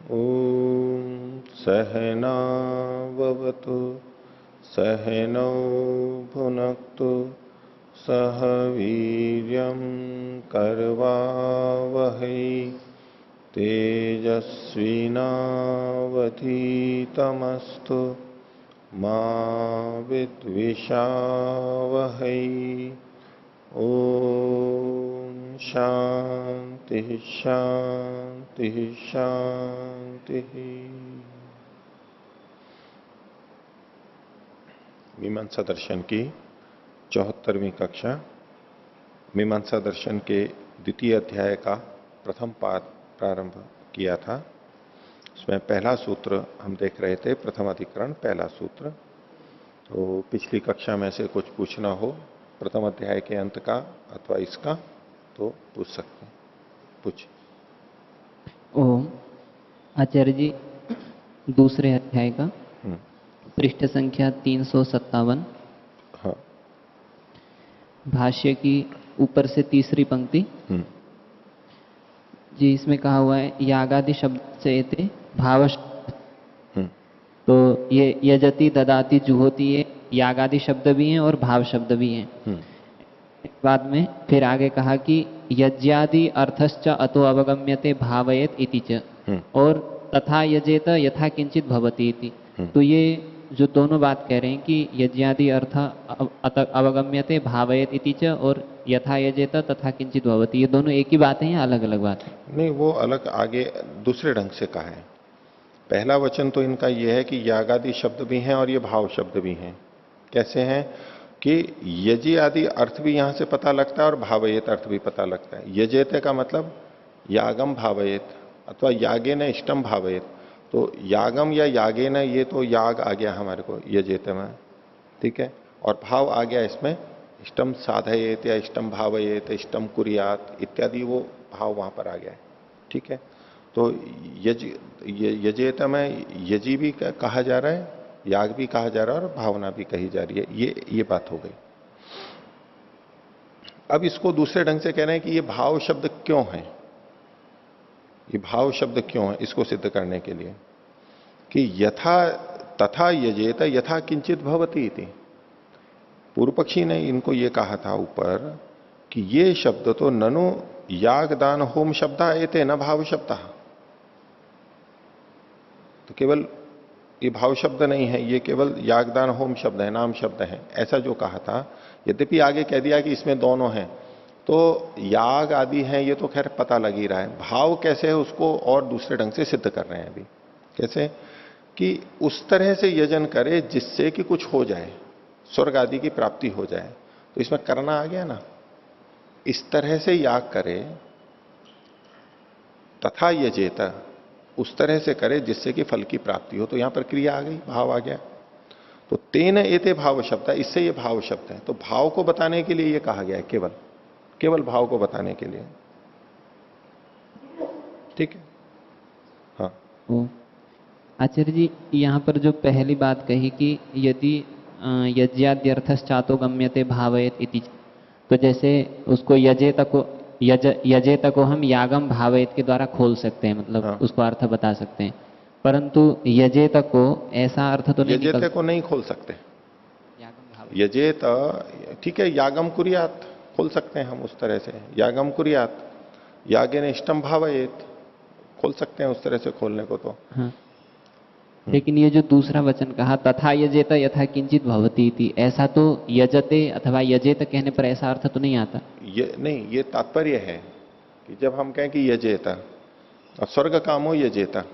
ॐ सहनाववतु सहनौ भुनक्तु सह वीर्यं करवावहै तेजस्विनावधीतमस्तु मा विद्विषावहै। ओम शांति शांति शांति। मीमांसा दर्शन की 74वीं कक्षा मीमांसा दर्शन के द्वितीय अध्याय का प्रथम पाठ प्रारंभ किया था। उसमें पहला सूत्र हम देख रहे थे, प्रथम अधिकरण पहला सूत्र। तो पिछली कक्षा में से कुछ पूछना हो प्रथम अध्याय के अंत का अथवा इसका तो पूछ सकते हैं। पूछ। ओम आचार्य जी, दूसरे अध्याय का पृष्ठ संख्या 357। हाँ। भाष्य की ऊपर से तीसरी पंक्ति जी, इसमें कहा हुआ है यागादि शब्द से एते भाव। तो ये यजति ददाति जुहोति, ये यागादि शब्द भी हैं और भाव शब्द भी हैं। बाद में फिर आगे कहा कि यज्ञादि अर्थश्च अतो अवगम्यते भावयेत इति च, और तथा यजेत यथा किंचित भवति इति। तो ये जो दोनों बात कह रहे हैं कि यज्ञादि अर्थ अवगम्यते भावयेत इति च और यथा यजेत तथा किंचित भवति, ये दोनों एक ही बात है या अलग अलग बात है? नहीं, वो अलग आगे दूसरे ढंग से कहा है। पहला वचन तो इनका यह है कि यागादि शब्द भी हैं और ये भाव शब्द भी हैं। कैसे हैं कि यजी आदि अर्थ भी यहां से पता लगता है और भावयेत अर्थ भी पता लगता है। यजेत का मतलब यागम भावयेत अथवा यागे न इष्टम भावयेत। तो यागम या यागे न, ये तो याग आ गया हमारे को यजेत में, ठीक है। और भाव आ गया इसमें इष्टम साधयेत या इष्टम भावयेत, इष्टम कुरियात इत्यादि, वो भाव वहां पर आ गया है, ठीक है। तो यजेत में यजी भी कहा जा रहा है, याग भी कहा जा रहा है और भावना भी कही जा रही है। ये बात हो गई। अब इसको दूसरे ढंग से कह रहे हैं कि ये भाव शब्द क्यों है, ये भाव शब्द क्यों है, इसको सिद्ध करने के लिए कि यथा तथा यजेत यथा किंचित भवति इति। पूर्व पक्षी ने इनको ये कहा था ऊपर कि ये शब्द तो ननु याग दान होम शब्दा एते न भाव शब्द। तो केवल ये भाव शब्द नहीं है, ये केवल यागदान होम शब्द है, नाम शब्द है, ऐसा जो कहा था। यद्यपि आगे कह दिया कि इसमें दोनों हैं, तो याग आदि है ये तो खैर पता लग ही रहा है। भाव कैसे है उसको और दूसरे ढंग से सिद्ध कर रहे हैं अभी। कैसे कि उस तरह से यजन करे जिससे कि कुछ हो जाए, स्वर्ग आदि की प्राप्ति हो जाए। तो इसमें करना आ गया ना, इस तरह से याग करे, तथा यजेता उस तरह से करे जिससे कि फल की प्राप्ति हो। तो यहां पर क्रिया आ गई, भाव आ गया। तो तेन एते भाव शब्द है, इससे ये भाव शब्द है। तो भाव को बताने के लिए ये कहा गया है, केवल भाव को बताने के लिए, ठीक है। हाँ। आचार्य जी, यहाँ पर जो पहली बात कही कि यदि यज्ञाद्यर्थश्चातो गम्यते भावयेत इति, तो जैसे उसको यजेत को हम यागम भावयेत के द्वारा खोल सकते हैं, मतलब हाँ। उसको अर्थ बता सकते हैं, परंतु यजेत को ऐसा अर्थ तो नहीं, यजेत को नहीं खोल सकते। यजेत ठीक है, यागम कुरियात खोल सकते हैं हम उस तरह से, यागम कुरियात यागे ने इष्टम भावयेत खोल सकते हैं उस तरह से खोलने को तो हाँ। लेकिन ये जो दूसरा वचन कहा तथा यजेत यथा किंचित भवति इति, ऐसा तो यजते अथवा यजेत कहने पर ऐसा अर्थ तो नहीं आता। ये नहीं, ये तात्पर्य है कि जब हम कहें कि यजेता और स्वर्ग कामो यजेता,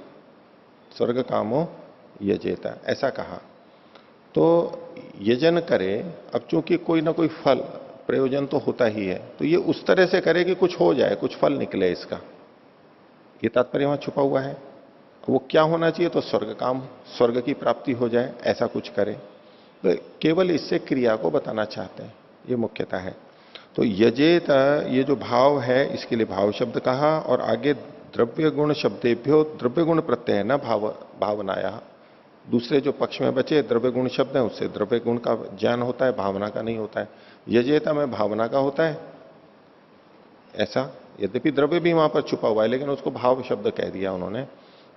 स्वर्ग कामो यजेता ऐसा कहा, तो यजन करे। अब चूंकि कोई ना कोई फल प्रयोजन तो होता ही है, तो ये उस तरह से करे कि कुछ हो जाए, कुछ फल निकले इसका, ये तात्पर्य वहां छुपा हुआ है। वो क्या होना चाहिए? तो स्वर्ग काम, स्वर्ग की प्राप्ति हो जाए, ऐसा कुछ करे। तो केवल इससे क्रिया को बताना चाहते हैं, ये मुख्यता है। तो यजेत, ये जो भाव है इसके लिए भाव शब्द कहा, और आगे द्रव्य गुण शब्देभ्यो द्रव्य गुण प्रत्यय न भावनाया। दूसरे जो पक्ष में बचे द्रव्य गुण शब्द है, उससे द्रव्य गुण का ज्ञान होता है, भावना का नहीं होता है। यजेता में भावना का होता है ऐसा, यद्यपि द्रव्य भी वहां पर छुपा हुआ है, लेकिन उसको भाव शब्द कह दिया उन्होंने।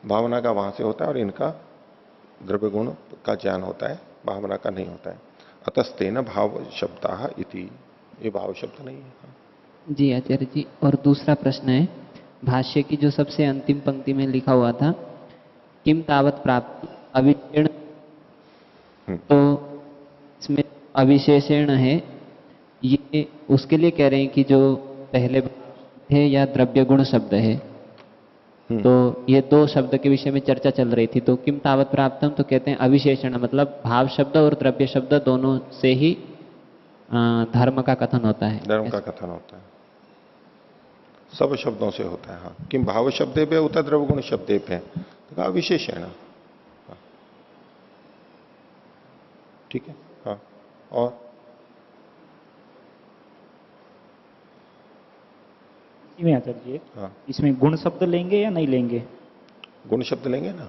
भावना का वहां से होता है और इनका द्रव्य गुण का ज्ञान होता है, भावना का नहीं होता है। अतस्तेन भाव शब्दाः इति, ये भाव शब्द नहीं है। जी आचार्य जी, और दूसरा प्रश्न है, भाष्य की जो सबसे अंतिम पंक्ति में लिखा हुआ था किम तावत प्राप्ति अविशेषण, तो इसमें अविशेषण है, ये उसके लिए कह रहे हैं कि जो पहले है या द्रव्य गुण शब्द है, तो ये दो शब्द के विषय में चर्चा चल रही थी। तो किम तावत प्राप्तम तो कहते हैं अविशेषण, मतलब भाव शब्द और द्रव्य शब्द दोनों से ही धर्म का कथन होता है। धर्म का कथन होता है, सब शब्दों से होता है। हाँ, किम भाव शब्दे पे उतर द्रव्य गुण शब्दे पे, तो कहा विशेषण। हाँ। ठीक है। हाँ, और में आचार्य जी, हाँ, इसमें गुण शब्द लेंगे या नहीं लेंगे? गुण शब्द लेंगे ना।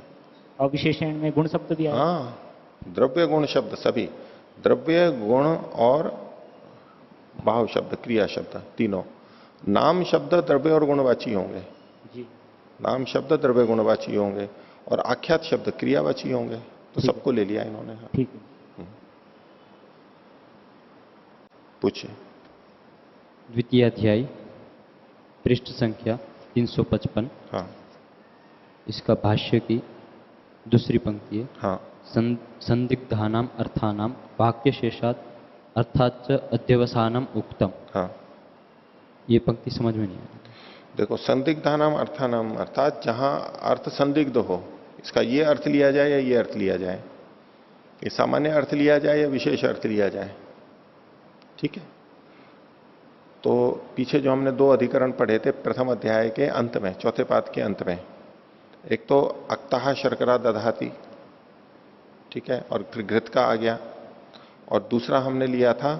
अविशेषण में गुण शब्द भी आया। हाँ, द्रव्य गुण शब्द सभी, द्रव्य गुण और भाव शब्द, क्रिया शब्द, तीनों। नाम शब्द द्रव्य और गुणवाची होंगे जी। नाम शब्द द्रव्य गुणवाची होंगे और आख्यात शब्द क्रियावाची होंगे। तो सबको ले लिया इन्होंने। हाँ, ठीक है। पूछिए। द्वितीय अध्याय पृष्ठ संख्या 355। हाँ, इसका भाष्य की दूसरी पंक्ति है। हाँ, संदिग्धानाम अर्थानाम वाक्य शेषात अर्थाच अध्यवसानम उक्तम। हाँ, ये पंक्ति समझ में नहीं आ रही। देखो, संदिग्धानाम अर्थानाम, अर्थात जहां अर्थ संदिग्ध हो, इसका ये अर्थ लिया जाए या ये अर्थ लिया जाए, ये सामान्य अर्थ लिया जाए या विशेष अर्थ लिया जाए। ठीक है। तो पीछे जो हमने दो अधिकरण पढ़े थे प्रथम अध्याय के अंत में, चौथे पाद के अंत में, एक तो अक्ताह शर्करा दधाती, ठीक है, और फिर घृत का आ गया, और दूसरा हमने लिया था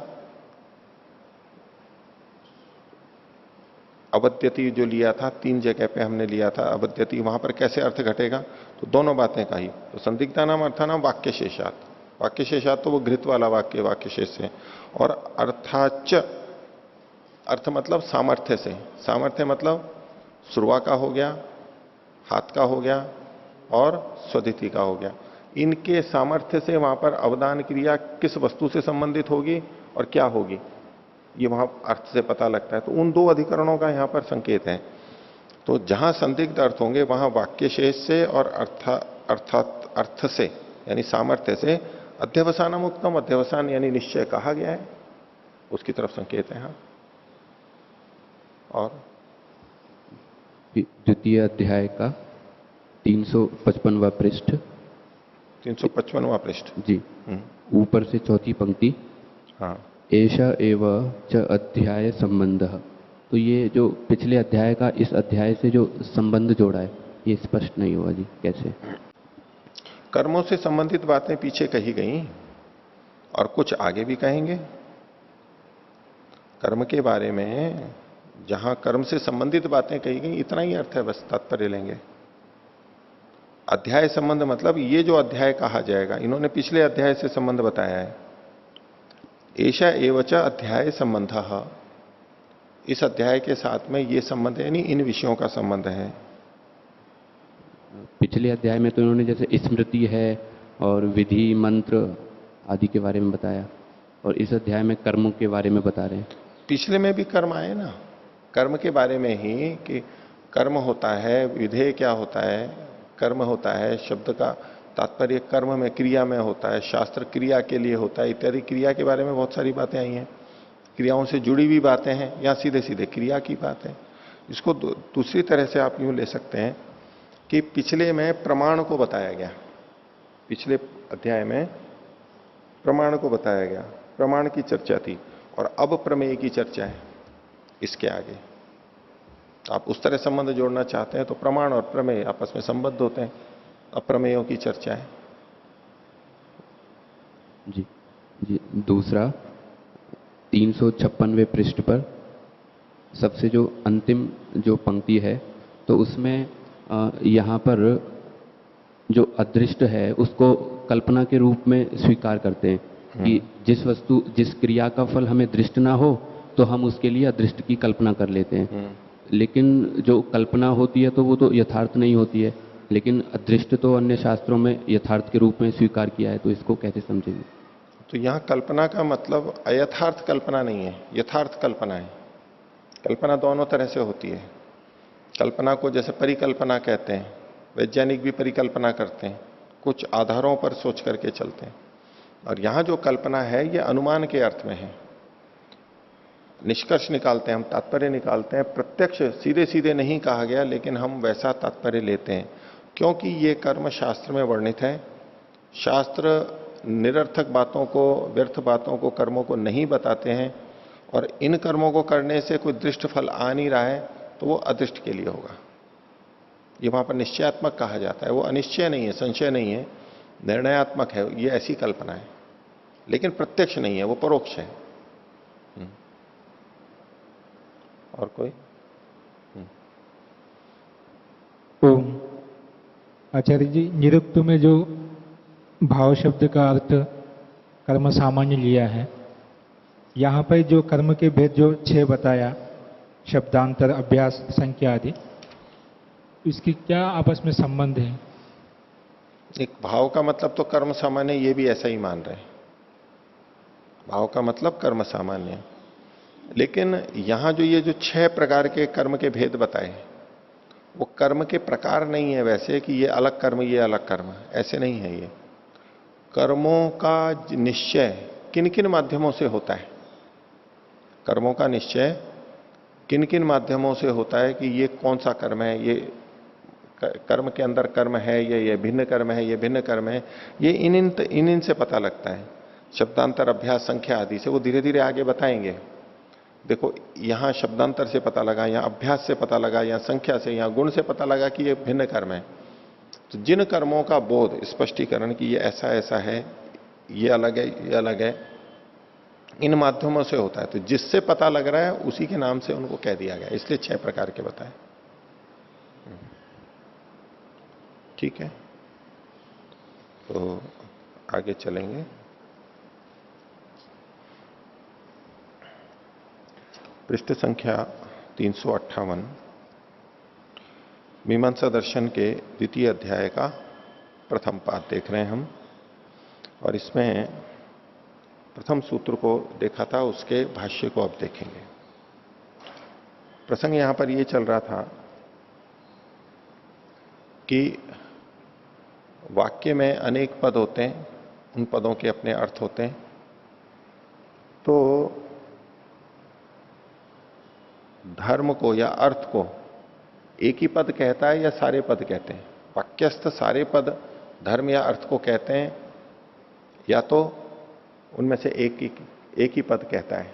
अवद्यति, जो लिया था 3 जगह पे हमने लिया था अवद्यति, वहां पर कैसे अर्थ घटेगा, तो दोनों बातें कही। तो संदिग्धा नाम अर्थानाम वाक्य शेषात, वाक्य शेषात तो वो घृत वाला वाक्य, वाक्य शेष से, और अर्थाच, अर्थ मतलब सामर्थ्य से, सामर्थ्य मतलब श्रुवा का हो गया, हाथ का हो गया और स्वधिति का हो गया। इनके सामर्थ्य से वहां पर अवदान क्रिया किस वस्तु से संबंधित होगी और क्या होगी, ये वहां अर्थ से पता लगता है। तो उन दो अधिकरणों का यहां पर संकेत है। तो जहां संदिग्ध अर्थ होंगे वहां वाक्य शेष से और अर्थात अर्थ से यानी सामर्थ्य से अध्यवसानम उत्तम, अध्यवसान यानी निश्चय कहा गया है, उसकी तरफ संकेत है। हाँ, और द्वितीय अध्याय का 355वां पृष्ठ, 355वां पृष्ठ जी, ऊपर से चौथी पंक्ति। हाँ, एषा एव च अध्याय संबंधः। तो ये जो पिछले अध्याय का इस अध्याय से जो संबंध जोड़ा है, ये स्पष्ट नहीं हुआ जी, कैसे? कर्मों से संबंधित बातें पीछे कही गई और कुछ आगे भी कहेंगे। कर्म के बारे में जहां कर्म से संबंधित बातें कही गई, इतना ही अर्थ है, बस तात्पर्य लेंगे। अध्याय संबंध मतलब ये जो अध्याय कहा जाएगा, इन्होंने पिछले अध्याय से संबंध बताया है। एषा एवच अध्याय संबंधः, इस अध्याय के साथ में ये संबंध यानी इन विषयों का संबंध है। पिछले अध्याय में तो इन्होंने जैसे स्मृति है और विधि मंत्र आदि के बारे में बताया, और इस अध्याय में कर्मों के बारे में बता रहे हैं। पिछले में भी कर्म आए ना, कर्म के बारे में ही कि कर्म होता है, विधेय क्या होता है, कर्म होता है, शब्द का तात्पर्य कर्म में, क्रिया में होता है, शास्त्र क्रिया के लिए होता है इत्यादि। क्रिया के बारे में बहुत सारी बातें आई हैं, क्रियाओं से जुड़ी हुई बातें हैं, या सीधे सीधे क्रिया की बात है। इसको दूसरी तरह से आप यूं ले सकते हैं कि पिछले में प्रमाण को बताया गया, पिछले अध्याय में प्रमाण को बताया गया, प्रमाण की चर्चा थी, और अब प्रमेय की चर्चा है इसके आगे। आप उस तरह संबंध जोड़ना चाहते हैं तो प्रमाण और प्रमेय आपस में संबद्ध होते हैं, अप्रमेयों की चर्चा है। जी जी। दूसरा 356वें पृष्ठ पर सबसे जो अंतिम जो पंक्ति है, तो उसमें यहाँ पर जो अदृष्ट है उसको कल्पना के रूप में स्वीकार करते हैं कि जिस वस्तु, जिस क्रिया का फल हमें दृष्ट ना हो तो हम उसके लिए अदृष्ट की कल्पना कर लेते हैं। लेकिन जो कल्पना होती है तो वो तो यथार्थ नहीं होती है, लेकिन अदृष्ट तो अन्य शास्त्रों में यथार्थ के रूप में स्वीकार किया है, तो इसको कैसे समझेंगे? तो यहां कल्पना का मतलब अयथार्थ कल्पना नहीं है, यथार्थ कल्पना है। कल्पना दोनों तरह से होती है। कल्पना को जैसे परिकल्पना कहते हैं, वैज्ञानिक भी परिकल्पना करते हैं, कुछ आधारों पर सोच करके चलते हैं। और यहां जो कल्पना है ये अनुमान के अर्थ में है। निष्कर्ष निकालते हैं हम, तात्पर्य निकालते हैं। प्रत्यक्ष सीधे सीधे नहीं कहा गया, लेकिन हम वैसा तात्पर्य लेते हैं क्योंकि ये कर्म शास्त्र में वर्णित है। शास्त्र निरर्थक बातों को, व्यर्थ बातों को, कर्मों को नहीं बताते हैं, और इन कर्मों को करने से कोई दृष्ट फल आ नहीं रहा है तो वो अदृष्ट के लिए होगा। ये वहां पर निश्चयात्मक कहा जाता है, वो अनिश्चय नहीं है, संशय नहीं है, निर्णयात्मक है। ये ऐसी कल्पना है, लेकिन प्रत्यक्ष नहीं है, वो परोक्ष है। और कोई? तो आचार्य जी, निरुक्त में जो भाव शब्द का अर्थ कर्म सामान्य लिया है, यहाँ पर जो कर्म के भेद जो 6 बताया, शब्दांतर, अभ्यास, संख्या आदि, इसकी क्या आपस में संबंध है? एक भाव का मतलब तो कर्म सामान्य, ये भी ऐसा ही मान रहे हैं। भाव का मतलब कर्म सामान्य, लेकिन यहां जो ये जो 6 प्रकार के कर्म के भेद बताए, वो कर्म के प्रकार नहीं है वैसे कि ये अलग कर्म, ये अलग कर्म, ऐसे नहीं है। ये कर्मों का निश्चय किन किन माध्यमों से होता है, कर्मों का निश्चय किन किन माध्यमों से होता है कि ये कौन सा कर्म है, ये कर्म के अंदर कर्म है, ये भिन्न कर्म है, ये भिन्न कर्म है, ये इन से पता लगता है। शब्दांतर, अभ्यास, संख्या आदि से, वो धीरे धीरे आगे बताएंगे। देखो यहां शब्दांतर से पता लगा, यहां अभ्यास से पता लगा, यहां संख्या से, यहां गुण से पता लगा कि ये भिन्न कर्म है। तो जिन कर्मों का बोध, स्पष्टीकरण कि ये ऐसा ऐसा है, ये अलग है, ये अलग है, इन माध्यमों से होता है। तो जिससे पता लग रहा है उसी के नाम से उनको कह दिया गया, इसलिए 6 प्रकार के बताए। ठीक है, तो आगे चलेंगे। पृष्ठ संख्या 358, मीमांसा दर्शन के द्वितीय अध्याय का प्रथम पाठ देख रहे हैं हम। और इसमें प्रथम सूत्र को देखा था, उसके भाष्य को अब देखेंगे। प्रसंग यहां पर यह चल रहा था कि वाक्य में अनेक पद होते हैं, उन पदों के अपने अर्थ होते हैं। तो धर्म को या अर्थ को एक ही पद कहता है या सारे पद कहते हैं? वाक्यस्थ सारे पद धर्म या अर्थ को कहते हैं, या तो उनमें से एक ही पद कहता है।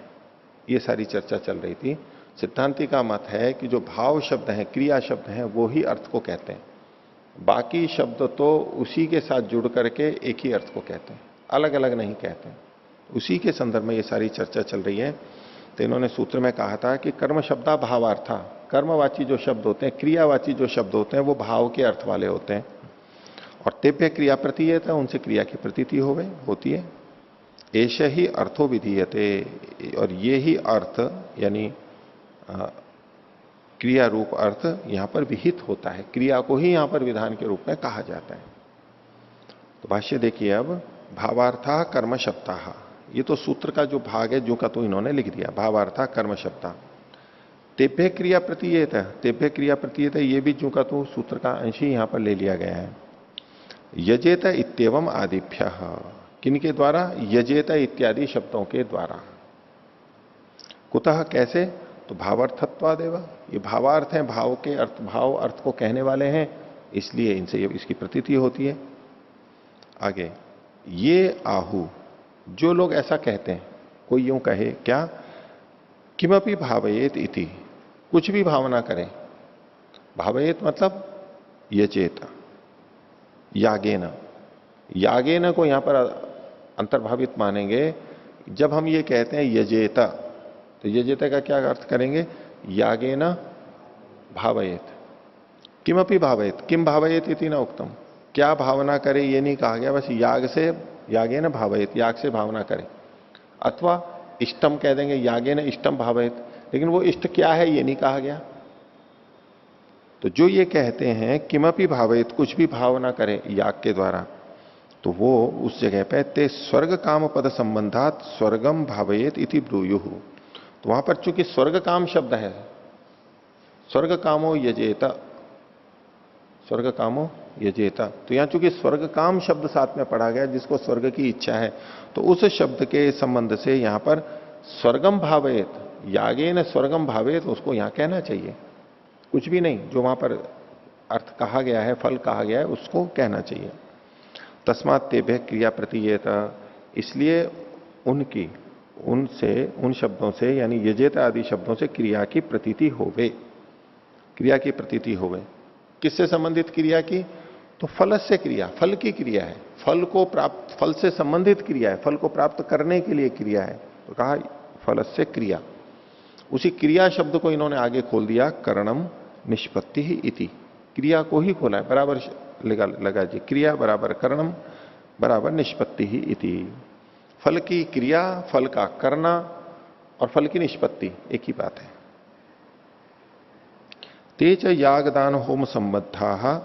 ये सारी चर्चा चल रही थी। सिद्धांति का मत है कि जो भाव शब्द हैं, क्रिया शब्द हैं, वो ही अर्थ को कहते हैं। बाकी शब्द तो उसी के साथ जुड़ करके एक ही अर्थ को कहते हैं, अलग अलग नहीं कहते हैं। उसी के संदर्भ में ये सारी चर्चा चल रही है। तो इन्होंने सूत्र में कहा था कि कर्म शब्दा भावार्था, कर्मवाची जो शब्द होते हैं, क्रियावाची जो शब्द होते हैं, वो भाव के अर्थ वाले होते हैं। और तेभ्य क्रिया प्रतीयत, उनसे क्रिया की प्रतीति होती है। ऐसे ही अर्थो विधीयते, और ये ही अर्थ यानी क्रिया रूप अर्थ यहां पर विहित होता है। क्रिया को ही यहां पर विधान के रूप में कहा जाता है। तो भाष्य देखिए अब, भावार्था कर्म शब्दा, ये तो सूत्र का जो भाग है जो का तो इन्होंने लिख दिया, भावार्था कर्म शब्दा। तेभ्य क्रिया प्रतीयत, तेभ्य क्रिया प्रतीयत, ये भी जो का तो सूत्र का अंश ही यहां पर ले लिया गया है। यजेत इत्येवम आदिभ्य, किनके द्वारा? यजेत इत्यादि शब्दों के द्वारा। कुतः, कैसे? तो भावार्थत्वादेव, ये भावार्थ है, भाव के अर्थ, भाव अर्थ को कहने वाले हैं, इसलिए इनसे ये इसकी प्रतीति होती है। आगे, ये आहु, जो लोग ऐसा कहते हैं, कोई यूं कहे क्या, किमपि भावयेत इति, कुछ भी भावना करें। भावयेत मतलब यचेत, यागेन, यागेन को यहां पर अंतर्भावित मानेंगे। जब हम ये कहते हैं यजेता, तो यजेता का क्या अर्थ करेंगे? यागेन भावयेत, किमपि भावयेत, किम भावयेत इति न उक्तम, क्या भावना करे ये नहीं कहा गया, बस याग से, यागेन भावयेत, याग से भावना करे। अथवा इष्टम कह देंगे, यागेन इष्टम भावयेत, लेकिन वो इष्ट क्या है ये नहीं कहा गया। तो जो ये कहते हैं किमपि भावेत, कुछ भी भावना करे याग के द्वारा, तो वो उस जगह पे ते स्वर्ग काम पद संबंधात स्वर्गम भावयेत इति ब्रूयुः। तो वहां पर चूंकि स्वर्ग काम शब्द है, स्वर्ग कामो यजेता, स्वर्ग कामो यजेता, तो यहां चूंकि स्वर्ग काम शब्द साथ में पढ़ा गया, जिसको स्वर्ग की इच्छा है, तो उस शब्द के संबंध से यहां पर स्वर्गम भावयेत, यागे न स्वर्गम भावयेत, उसको यहां कहना चाहिए, कुछ भी नहीं, जो वहां पर अर्थ कहा गया है, फल कहा गया है, उसको कहना चाहिए। तस्मात् तेभ्य क्रिया प्रतीयेत, इसलिए उनकी, उनसे, उन शब्दों से यानी यजेत आदि शब्दों से क्रिया की प्रतीति होवे, क्रिया की प्रतीति होवे। किससे संबंधित क्रिया की? तो फल से क्रिया, फल की क्रिया है, फल को प्राप्त, फल से संबंधित क्रिया है, फल को प्राप्त करने के लिए क्रिया है, तो कहा फल से क्रिया। उसी क्रिया शब्द को इन्होंने आगे खोल दिया, करणम निष्पत्ति ही इति, क्रिया को ही खोला है, बराबर लगा जी, क्रिया बराबर करणम बराबर निष्पत्ति ही इति। फल की क्रिया, फल का करना और फल की निष्पत्ति एक ही बात है। तेज यागदान होम संबद्धा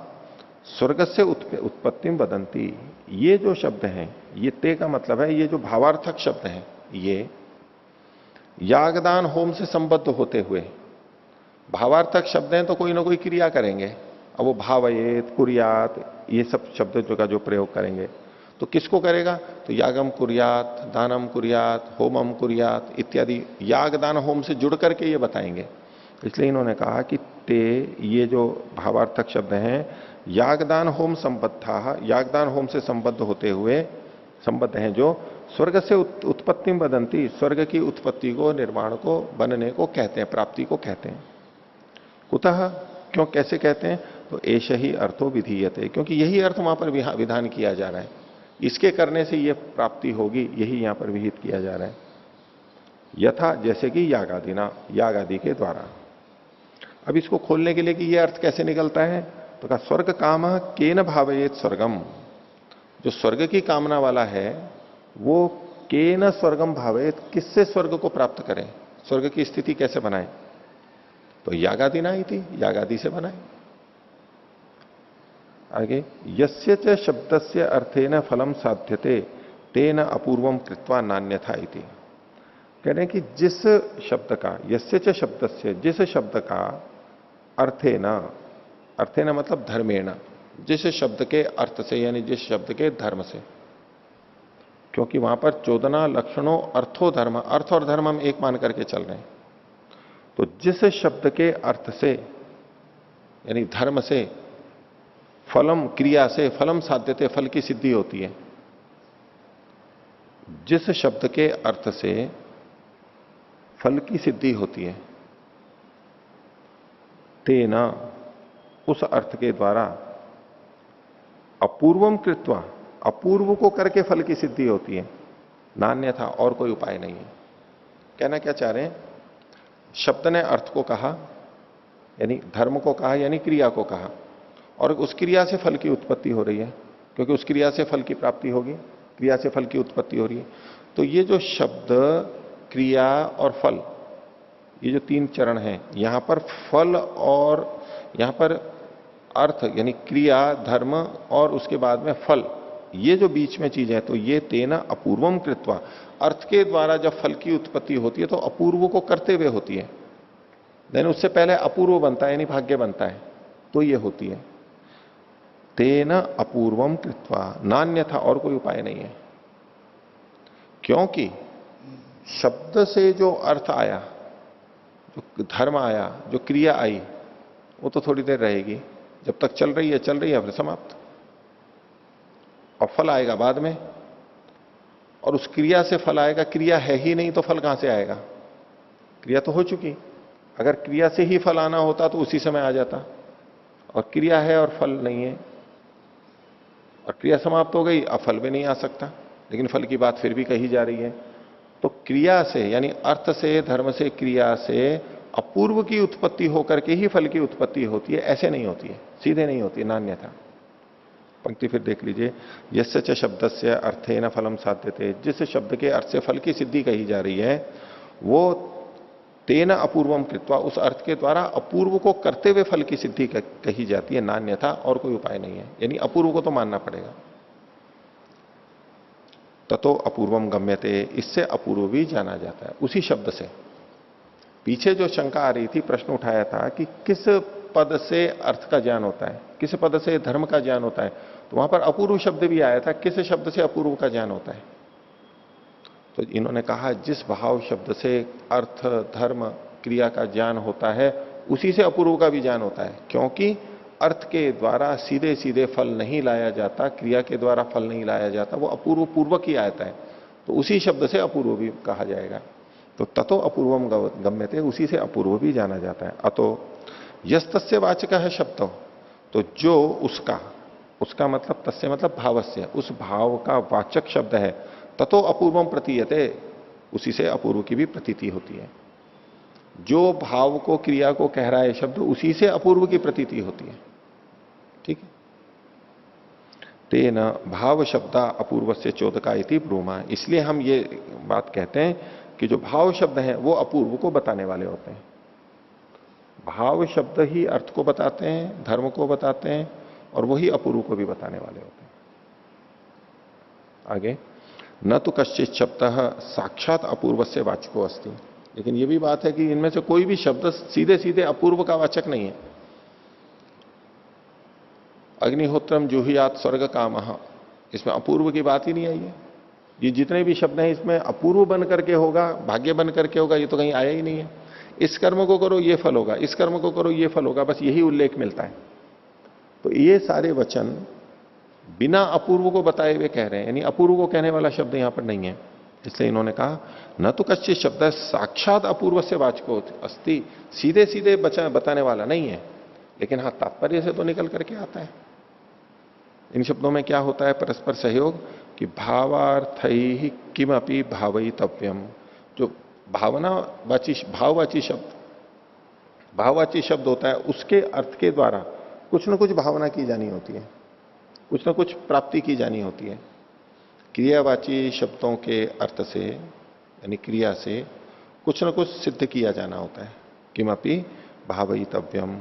स्वर्ग से उत्पत्ति बदंती, ये जो शब्द हैं, ये ते का मतलब है, ये जो भावार्थक शब्द हैं, ये यागदान होम से संबद्ध होते हुए, भावार्थक शब्द हैं तो कोई ना कोई क्रिया करेंगे, अब वो भावयेत, कुर्यात, ये सब शब्द जो का जो प्रयोग करेंगे, तो किसको करेगा? तो यागम कुर्यात, दानम कुर्यात, होमम कुर्यात इत्यादि याग दान होम से जुड़ करके ये बताएंगे। इसलिए इन्होंने कहा कि ते, ये जो भावार्थक शब्द हैं, यागदान होम संबद्धा, यागदान होम से संबद्ध होते हुए, संबद्ध हैं जो स्वर्ग से उत्पत्ति बदंती, स्वर्ग की उत्पत्ति को, निर्माण को, बनने को कहते हैं, प्राप्ति को कहते हैं। कुतः, क्यों, कैसे कहते हैं? तो एष ही अर्थो विधीयते, क्योंकि यही अर्थ वहां पर विधान किया जा रहा है, इसके करने से यह प्राप्ति होगी, यही यहां पर विहित किया जा रहा है। यथा, जैसे कि यागादिना, याग आदि के द्वारा। अब इसको खोलने के लिए कि यह अर्थ कैसे निकलता है, तो कहा स्वर्ग काम केन भावयेत स्वर्गम, जो स्वर्ग की कामना वाला है वो केन स्वर्गम भावयेत, किससे स्वर्ग को प्राप्त करें, स्वर्ग की स्थिति कैसे बनाए? तो यागादिना ही थी, यागादि से बनाए। आगे, यस्य च शब्दस्य अर्थेन फलम साध्यते तेन अपूर्वम कृत्वा नान्यथा इति, कह रहे हैं कि जिस शब्द का, यस्य च शब्दस्य, जिस शब्द का अर्थेन, अर्थेन मतलब धर्मेण, जिस शब्द के अर्थ से यानी जिस शब्द के धर्म से, क्योंकि वहां पर 14 लक्षणों अर्थो धर्म, अर्थ और धर्म हम एक मान करके चल रहे हैं, तो जिस शब्द के अर्थ से यानी धर्म से, फलम क्रिया से, फलम साध्यते, फल की सिद्धि होती है, जिस शब्द के अर्थ से फल की सिद्धि होती है, तेना, उस अर्थ के द्वारा, अपूर्वम कृत्वा, अपूर्व को करके फल की सिद्धि होती है, नान्य था, और कोई उपाय नहीं है। कहना क्या चाह रहे हैं? शब्द ने अर्थ को कहा यानी धर्म को कहा यानी क्रिया को कहा, और उस क्रिया से फल की उत्पत्ति हो रही है, क्योंकि उस क्रिया से फल की प्राप्ति होगी, क्रिया से फल की उत्पत्ति हो रही है। तो ये जो शब्द, क्रिया और फल, ये जो 3 चरण हैं, यहां पर फल और यहां पर अर्थ यानी क्रिया, धर्म और उसके बाद में फल, ये जो बीच में चीज है, तो ये तेना अपूर्वम कृत्वा, अर्थ के द्वारा जब फल की उत्पत्ति होती है तो अपूर्व को करते हुए होती है, देन उससे पहले अपूर्व बनता है यानी भाग्य बनता है, तो ये होती है। तेना अपूर्वम कृत्वा, नान्य था, और कोई उपाय नहीं है, क्योंकि शब्द से जो अर्थ आया, जो धर्म आया, जो क्रिया आई, वो तो थोड़ी देर रहेगी, जब तक चल रही है फिर समाप्त, और फल आएगा बाद में, और उस क्रिया से फल आएगा, क्रिया है ही नहीं तो फल कहां से आएगा? क्रिया तो हो चुकी, अगर क्रिया से ही फल आना होता तो उसी समय आ जाता, और क्रिया है और फल नहीं है, और क्रिया समाप्त हो गई, अब फल भी नहीं आ सकता, लेकिन फल की बात फिर भी कही जा रही है। तो क्रिया से यानी अर्थ से, धर्म से, क्रिया से अपूर्व की उत्पत्ति होकर के ही फल की उत्पत्ति होती है, ऐसे नहीं होती है, सीधे नहीं होती, नान्यथा। पंक्ति फिर देख लीजिए, यस्य च शब्दस्य अर्थेन फलम साध्यते, जिस शब्द के अर्थ से फल की सिद्धि कही जा रही है, वो तेन अपूर्वम कृत्वा, उस अर्थ के द्वारा अपूर्व को करते हुए फल की सिद्धि कही जाती है, नान्यथा और कोई उपाय नहीं है। यानी अपूर्व को तो मानना पड़ेगा। ततो अपूर्वम गम्यते, इससे अपूर्व भी जाना जाता है उसी शब्द से। पीछे जो शंका आ रही थी, प्रश्न उठाया था कि किस पद से अर्थ का ज्ञान होता है, किस पद से धर्म का ज्ञान होता है, तो वहां पर अपूर्व शब्द भी आया था, किस शब्द से अपूर्व का ज्ञान होता है। तो इन्होंने कहा जिस भाव शब्द से अर्थ धर्म क्रिया का ज्ञान होता है उसी से अपूर्व का भी ज्ञान होता है, क्योंकि अर्थ के द्वारा सीधे सीधे फल नहीं लाया जाता, क्रिया के द्वारा फल नहीं लाया जाता, वो अपूर्व पूर्वक ही आता है, तो उसी शब्द से अपूर्व भी कहा जाएगा। तो ततो अपूर्वम गम्यते, उसी से अपूर्व भी जाना जाता है। अतो यस्तस्य वाचक है शब्द, तो जो उसका मतलब तस्य मतलब भावस्य, उस भाव का वाचक शब्द है, ततो अपूर्वम प्रतीयते, उसी से अपूर्व की भी प्रतीति होती है। जो भाव को क्रिया को कह रहा है शब्द, उसी से अपूर्व की प्रतीति होती है। ठीक है। तेन भाव शब्दा अपूर्व से चोदका इति ब्रूमा, इसलिए हम ये बात कहते हैं कि जो भाव शब्द हैं वो अपूर्व को बताने वाले होते हैं। भाव शब्द ही अर्थ को बताते हैं, धर्म को बताते हैं, और वही अपूर्व को भी बताने वाले होते हैं। आगे, न तो कश्चित शब्द साक्षात अपूर्व से वाचको अस्ति, लेकिन यह भी बात है कि इनमें से कोई भी शब्द सीधे सीधे अपूर्व का वाचक नहीं है। अग्निहोत्रम जुहियात स्वर्ग कामः, इसमें अपूर्व की बात ही नहीं आई है। ये जितने भी शब्द हैं इसमें अपूर्व बन करके होगा, भाग्य बन करके होगा, ये तो कहीं आया ही नहीं है। इस कर्म को करो ये फल होगा, इस कर्म को करो ये फल होगा, बस यही उल्लेख मिलता है। तो ये सारे वचन बिना अपूर्व को बताए हुए कह रहे हैं, यानी अपूर्व को कहने वाला शब्द यहां पर नहीं है। इसलिए इन्होंने कहा न तो कच्चित शब्द साक्षात अपूर्व से वाचको अस्ति, सीधे सीधे बताने वाला नहीं है, लेकिन हाँ तात्पर्य से तो निकल करके आता है। इन शब्दों में क्या होता है, परस्पर सहयोग, कि भावार्थी किमपि भावयितव्यम, जो भाववाची शब्द होता है, उसके अर्थ के द्वारा कुछ न कुछ भावना की जानी होती है, कुछ न कुछ प्राप्ति की जानी होती है। क्रियावाची शब्दों के अर्थ से यानी क्रिया से कुछ न कुछ सिद्ध किया जाना होता है, किमपि भावयितव्यम।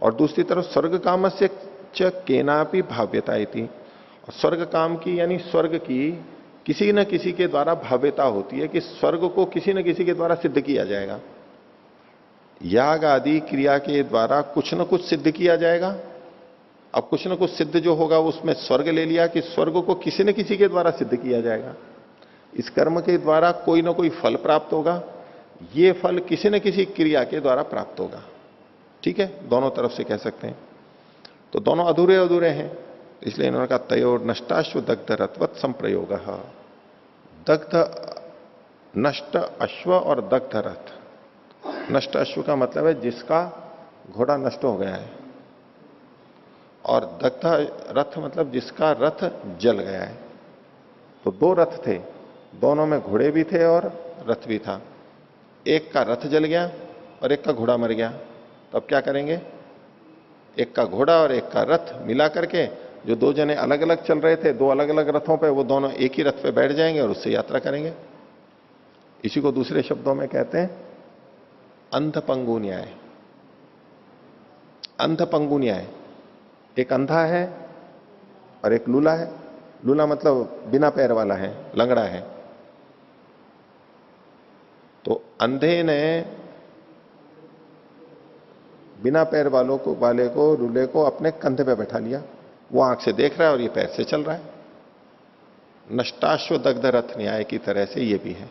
और दूसरी तरफ स्वर्ग काम से च केनापि भाव्यता इति, और स्वर्ग काम की यानी स्वर्ग की किसी न किसी के द्वारा भाव्यता होती है, कि स्वर्ग को किसी न किसी के द्वारा सिद्ध किया जाएगा। याग आदि क्रिया के द्वारा कुछ न कुछ सिद्ध किया जाएगा। अब कुछ न कुछ सिद्ध जो होगा उसमें स्वर्ग ले लिया कि स्वर्ग को किसी न किसी के द्वारा सिद्ध किया जाएगा। इस कर्म के द्वारा कोई ना कोई फल प्राप्त होगा, ये फल किसी न किसी क्रिया के द्वारा प्राप्त होगा। ठीक है, दोनों तरफ से कह सकते हैं। तो दोनों अधूरे अधूरे हैं, इसलिए इन्होंने कहा तयोर नष्टाश्व दग्ध रथवत संप्रयोग। दग्ध नष्ट अश्व और दग्ध रथ, नष्ट अश्व का मतलब है जिसका घोड़ा नष्ट हो गया है, और दग्ध रथ मतलब जिसका रथ जल गया है। तो दो रथ थे, दोनों में घोड़े भी थे और रथ भी था। एक का रथ जल गया और एक का घोड़ा मर गया, तो अब क्या करेंगे, एक का घोड़ा और एक का रथ मिला करके, जो दो जने अलग अलग चल रहे थे दो अलग अलग रथों पे, वो दोनों एक ही रथ पे बैठ जाएंगे और उससे यात्रा करेंगे। इसी को दूसरे शब्दों में कहते हैं अंधपंगु न्याय। अंधपंगु न्याय, एक अंधा है और एक लूला है। लूला मतलब बिना पैर वाला है, लंगड़ा है। तो अंधे ने बिना पैर वाले को लूले को अपने कंधे पे बैठा लिया, वो आंख से देख रहा है और ये पैर से चल रहा है। नष्टाश्व दग्ध रथ न्याय की तरह से ये भी है।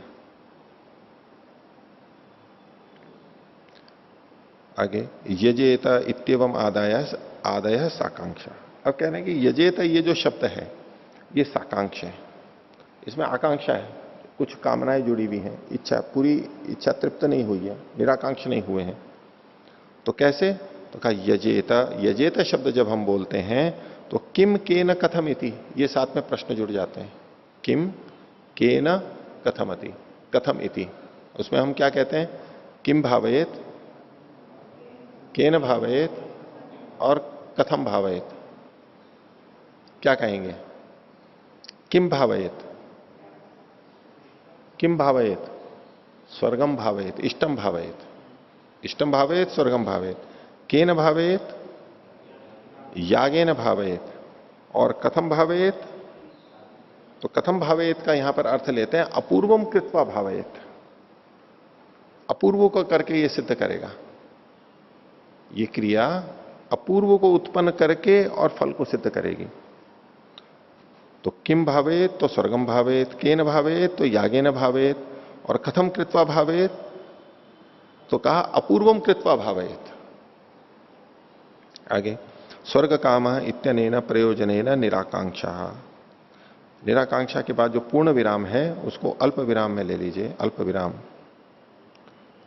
आगे, यजेत इत्यवम आदय साकांक्षा। अब कह रहे हैं कि यजेत, ये जो शब्द है ये साकांक्ष है, इसमें आकांक्षा है, कुछ कामनाएं जुड़ी हुई हैं, इच्छा, पूरी इच्छा तृप्त नहीं हुई है, निराकांक्ष नहीं हुए हैं। तो कैसे, तो कहा यजेत, यजेत शब्द जब हम बोलते हैं तो किम केन कथम इति, ये साथ में प्रश्न जुड़ जाते हैं। किम केन कथमति, कथम इति, उसमें हम क्या कहते हैं, किम भावयेत, केन भावयेत और कथम भावयेत। क्या कहेंगे, किम भावयेत, किम भावयेत, स्वर्गम भावेत, इष्टम भावेत, इष्टम भावेत, स्वर्गम भावेत, केन भावेत, यागेन भावेत, और कथम भावेत, तो कथम भावेत का यहां पर अर्थ लेते हैं अपूर्वम कृत्वा भावेत, अपूर्व को करके ये सिद्ध करेगा। ये क्रिया अपूर्व को उत्पन्न करके और फल को सिद्ध करेगी। तो किम भावेत तो स्वर्गम भावेत, केन भावेत तो यागेन भावेत, और कथम कृत्वा भावेत तो कहा अपूर्वम कृत्वा भावेत। आगे स्वर्ग काम इत्यनेन प्रयोजनेन निराकांक्षा, निराकांक्षा के बाद जो पूर्ण विराम है उसको अल्प विराम में ले लीजिए, अल्प विराम।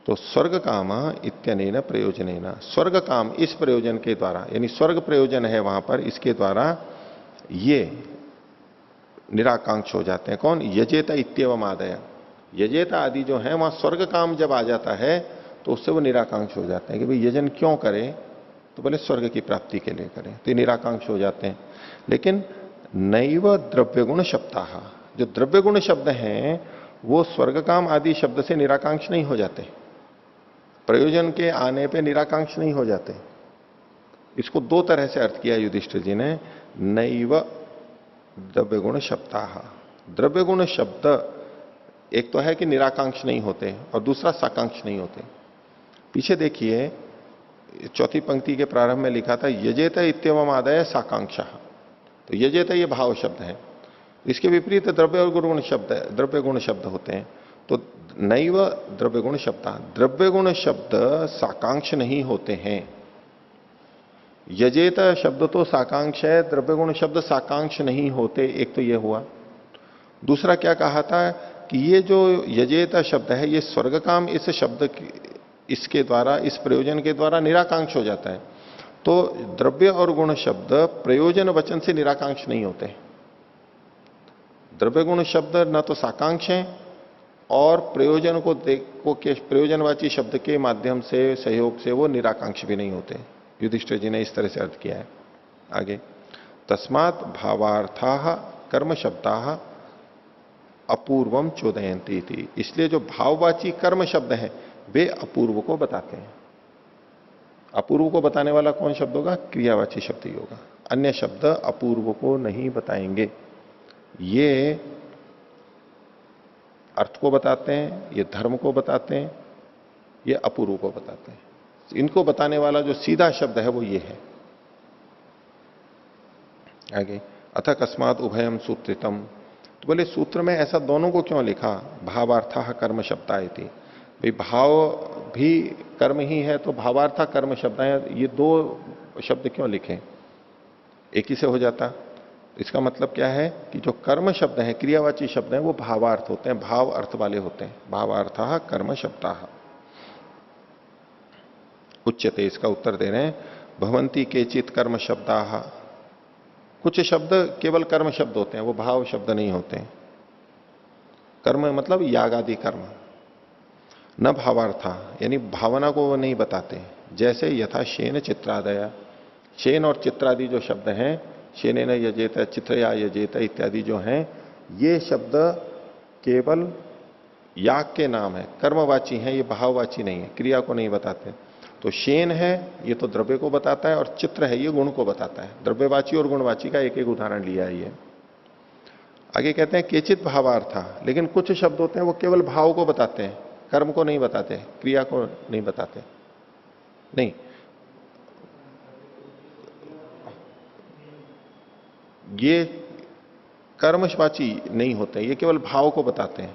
तो स्वर्ग काम इत्यनेन प्रयोजनेन, स्वर्ग काम इस प्रयोजन के द्वारा, यानी स्वर्ग प्रयोजन है वहां पर, इसके द्वारा ये निराकांक्ष हो जाते हैं। कौन? यजेता इत्येवम आदय, यजेता आदि जो है वहां स्वर्ग काम जब आ जाता है तो उससे वो निराकांक्ष हो जाते हैं कि भाई यजन क्यों करें, तो बोले स्वर्ग की प्राप्ति के लिए करें, तो ये निराकांक्ष हो जाते हैं। लेकिन नैव द्रव्य गुण शब्दाः, जो द्रव्य गुण शब्द हैं वो स्वर्ग काम आदि शब्द से निराकांक्ष नहीं हो जाते, प्रयोजन के आने पे निराकांक्ष नहीं हो जाते। इसको दो तरह से अर्थ किया युधिष्ठिर जी ने, नैव द्रव्य गुण शब्दाः, द्रव्य गुण शब्द एक तो है कि निराकांक्ष नहीं होते और दूसरा साकांक्ष नहीं होते। पीछे देखिए चौथी पंक्ति के प्रारंभ में लिखा था यजेत इत्यवम आदय साकांक्षा, तो यजेत ये भाव शब्द है, इसके विपरीत द्रव्य और गुण शब्द, द्रव्य गुण शब्द होते हैं। तो नैव द्रव्य गुण शब्द, द्रव्य गुण शब्द साकांक्ष नहीं होते हैं। यजेत शब्द तो साकांक्ष है, द्रव्य गुण शब्द साकांक्ष नहीं होते, एक तो ये हुआ। दूसरा क्या कहा था कि ये जो यजेत शब्द है ये स्वर्ग काम इस शब्द इसके द्वारा, इस प्रयोजन के द्वारा निराकांक्ष हो जाता है। तो द्रव्य और गुण शब्द प्रयोजन वचन से निराकांक्ष नहीं होते। द्रव्य गुण शब्द न तो साकांक्ष हैं और प्रयोजन को के प्रयोजनवाची शब्द के माध्यम से सहयोग से वो निराकांक्ष भी नहीं होते। युधिष्ठिर जी ने इस तरह से अर्थ किया है। आगे तस्मात् भावार्थाः कर्म शब्दाः अपूर्वम चोदयंती थी, इसलिए जो भाववाची कर्म शब्द हैं वे अपूर्व को बताते हैं। अपूर्व को बताने वाला कौन शब्द होगा? क्रियावाची शब्द ही होगा, अन्य शब्द अपूर्व को नहीं बताएंगे। ये अर्थ को बताते हैं, ये धर्म को बताते हैं, ये अपूर्व को बताते हैं। इनको बताने वाला जो सीधा शब्द है वो ये है। आगे अथ कस्मात् उभयम सूत्रितम, तो बोले सूत्र में ऐसा दोनों को क्यों लिखा? भावार्थाः कर्म शब्दायति, भाई भाव भी कर्म ही है तो भावार्था कर्म शब्द है, ये दो शब्द क्यों लिखे? एक ही से हो जाता। इसका मतलब क्या है कि जो कर्म शब्द है, क्रियावाची शब्द है, वो भावार्थ होते हैं, भाव अर्थ वाले होते हैं। भावार्थाः कर्म शब्दाः उच्यते, इसका उत्तर दे रहे हैं भवंती केचित कर्म शब्दाः, कुछ शब्द केवल कर्म शब्द होते हैं, वो भाव शब्द नहीं होते हैं। कर्म मतलब याग आदि कर्म, न भावार्था, यानी भावना को वो नहीं बताते। जैसे यथा शेन चित्रादय, शेन और चित्रादि जो शब्द हैं, शेनेन यजेत, चित्रया यजेत इत्यादि जो हैं, ये शब्द केवल याग के नाम है, कर्मवाची हैं, ये भाववाची नहीं है, क्रिया को नहीं बताते। तो शेन है ये तो द्रव्य को बताता है, और चित्र है ये गुण को बताता है। द्रव्यवाची और गुणवाची का एक एक उदाहरण लिया है ये। आगे कहते हैं केचित भावार्था, लेकिन कुछ शब्द होते हैं वो केवल भाव को बताते हैं, कर्म को नहीं बताते, क्रिया को नहीं बताते। नहीं, ये कर्मवाची नहीं होते, ये केवल भाव को बताते हैं।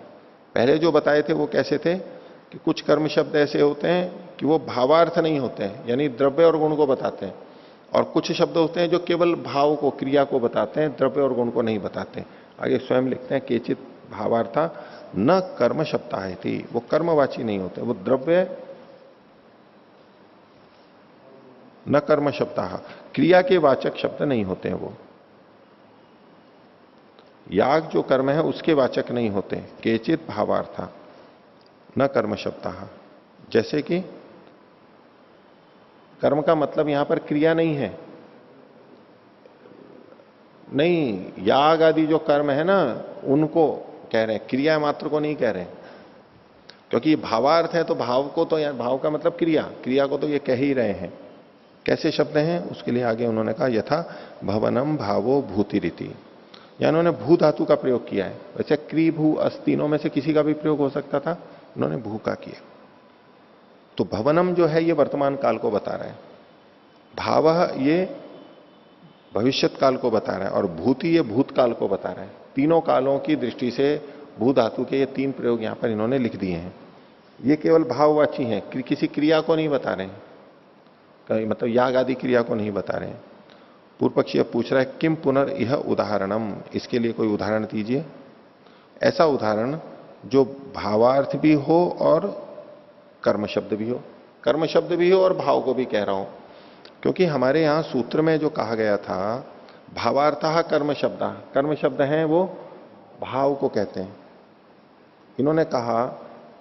पहले जो बताए थे वो कैसे थे कि कुछ कर्म शब्द ऐसे होते हैं कि वो भावार्थ नहीं होते हैं, यानी द्रव्य और गुण को बताते हैं, और कुछ शब्द होते हैं जो केवल भाव को, क्रिया को बताते हैं, द्रव्य और गुण को नहीं बताते। आगे स्वयं लिखते हैं केचित भावार्था न कर्म शब्दा है थी, वो कर्मवाची नहीं होते, वो द्रव्य न कर्म शब्दा, क्रिया के वाचक शब्द नहीं होते हैं। वो याग जो कर्म है उसके वाचक नहीं होते। केचित भावार्था न कर्म शब्दा, जैसे कि कर्म का मतलब यहां पर क्रिया नहीं है, नहीं, याग आदि जो कर्म है ना उनको कह रहे हैं, क्रिया मात्र को नहीं कह रहे हैं। क्योंकि ये भावार्थ है तो भाव को तो, भाव का मतलब क्रिया, क्रिया को तो ये कह ही रहे हैं। कैसे शब्द हैं उसके लिए आगे उन्होंने कहा यथा भवनम भावो भूति रीति, या उन्होंने भू धातु का प्रयोग किया है। वैसे क्री भू अस तीनों में से किसी का भी प्रयोग हो सकता था, उन्होंने भू का किया। तो भवनम जो है ये वर्तमान काल को बता रहा है, भाव ये भविष्यत काल को बता रहा है, और भूति ये भूतकाल को बता रहा है। तीनों कालों की दृष्टि से भू धातु के ये तीन प्रयोग यहां पर इन्होंने लिख दिए हैं। ये केवल भाववाची हैं, किसी क्रिया को नहीं बता रहे हैं, मतलब याग आदि क्रिया को नहीं बता रहे हैं। पूर्व पक्षी अब पूछ रहा है किम पुनर् यह उदाहरणम, इसके लिए कोई उदाहरण दीजिए, ऐसा उदाहरण जो भावार्थ भी हो और कर्म शब्द भी हो, कर्म शब्द भी हो और भाव को भी कह रहा हूं। क्योंकि हमारे यहां सूत्र में जो कहा गया था भावार्थः कर्म शब्द, कर्म शब्द हैं वो भाव को कहते हैं। इन्होंने कहा,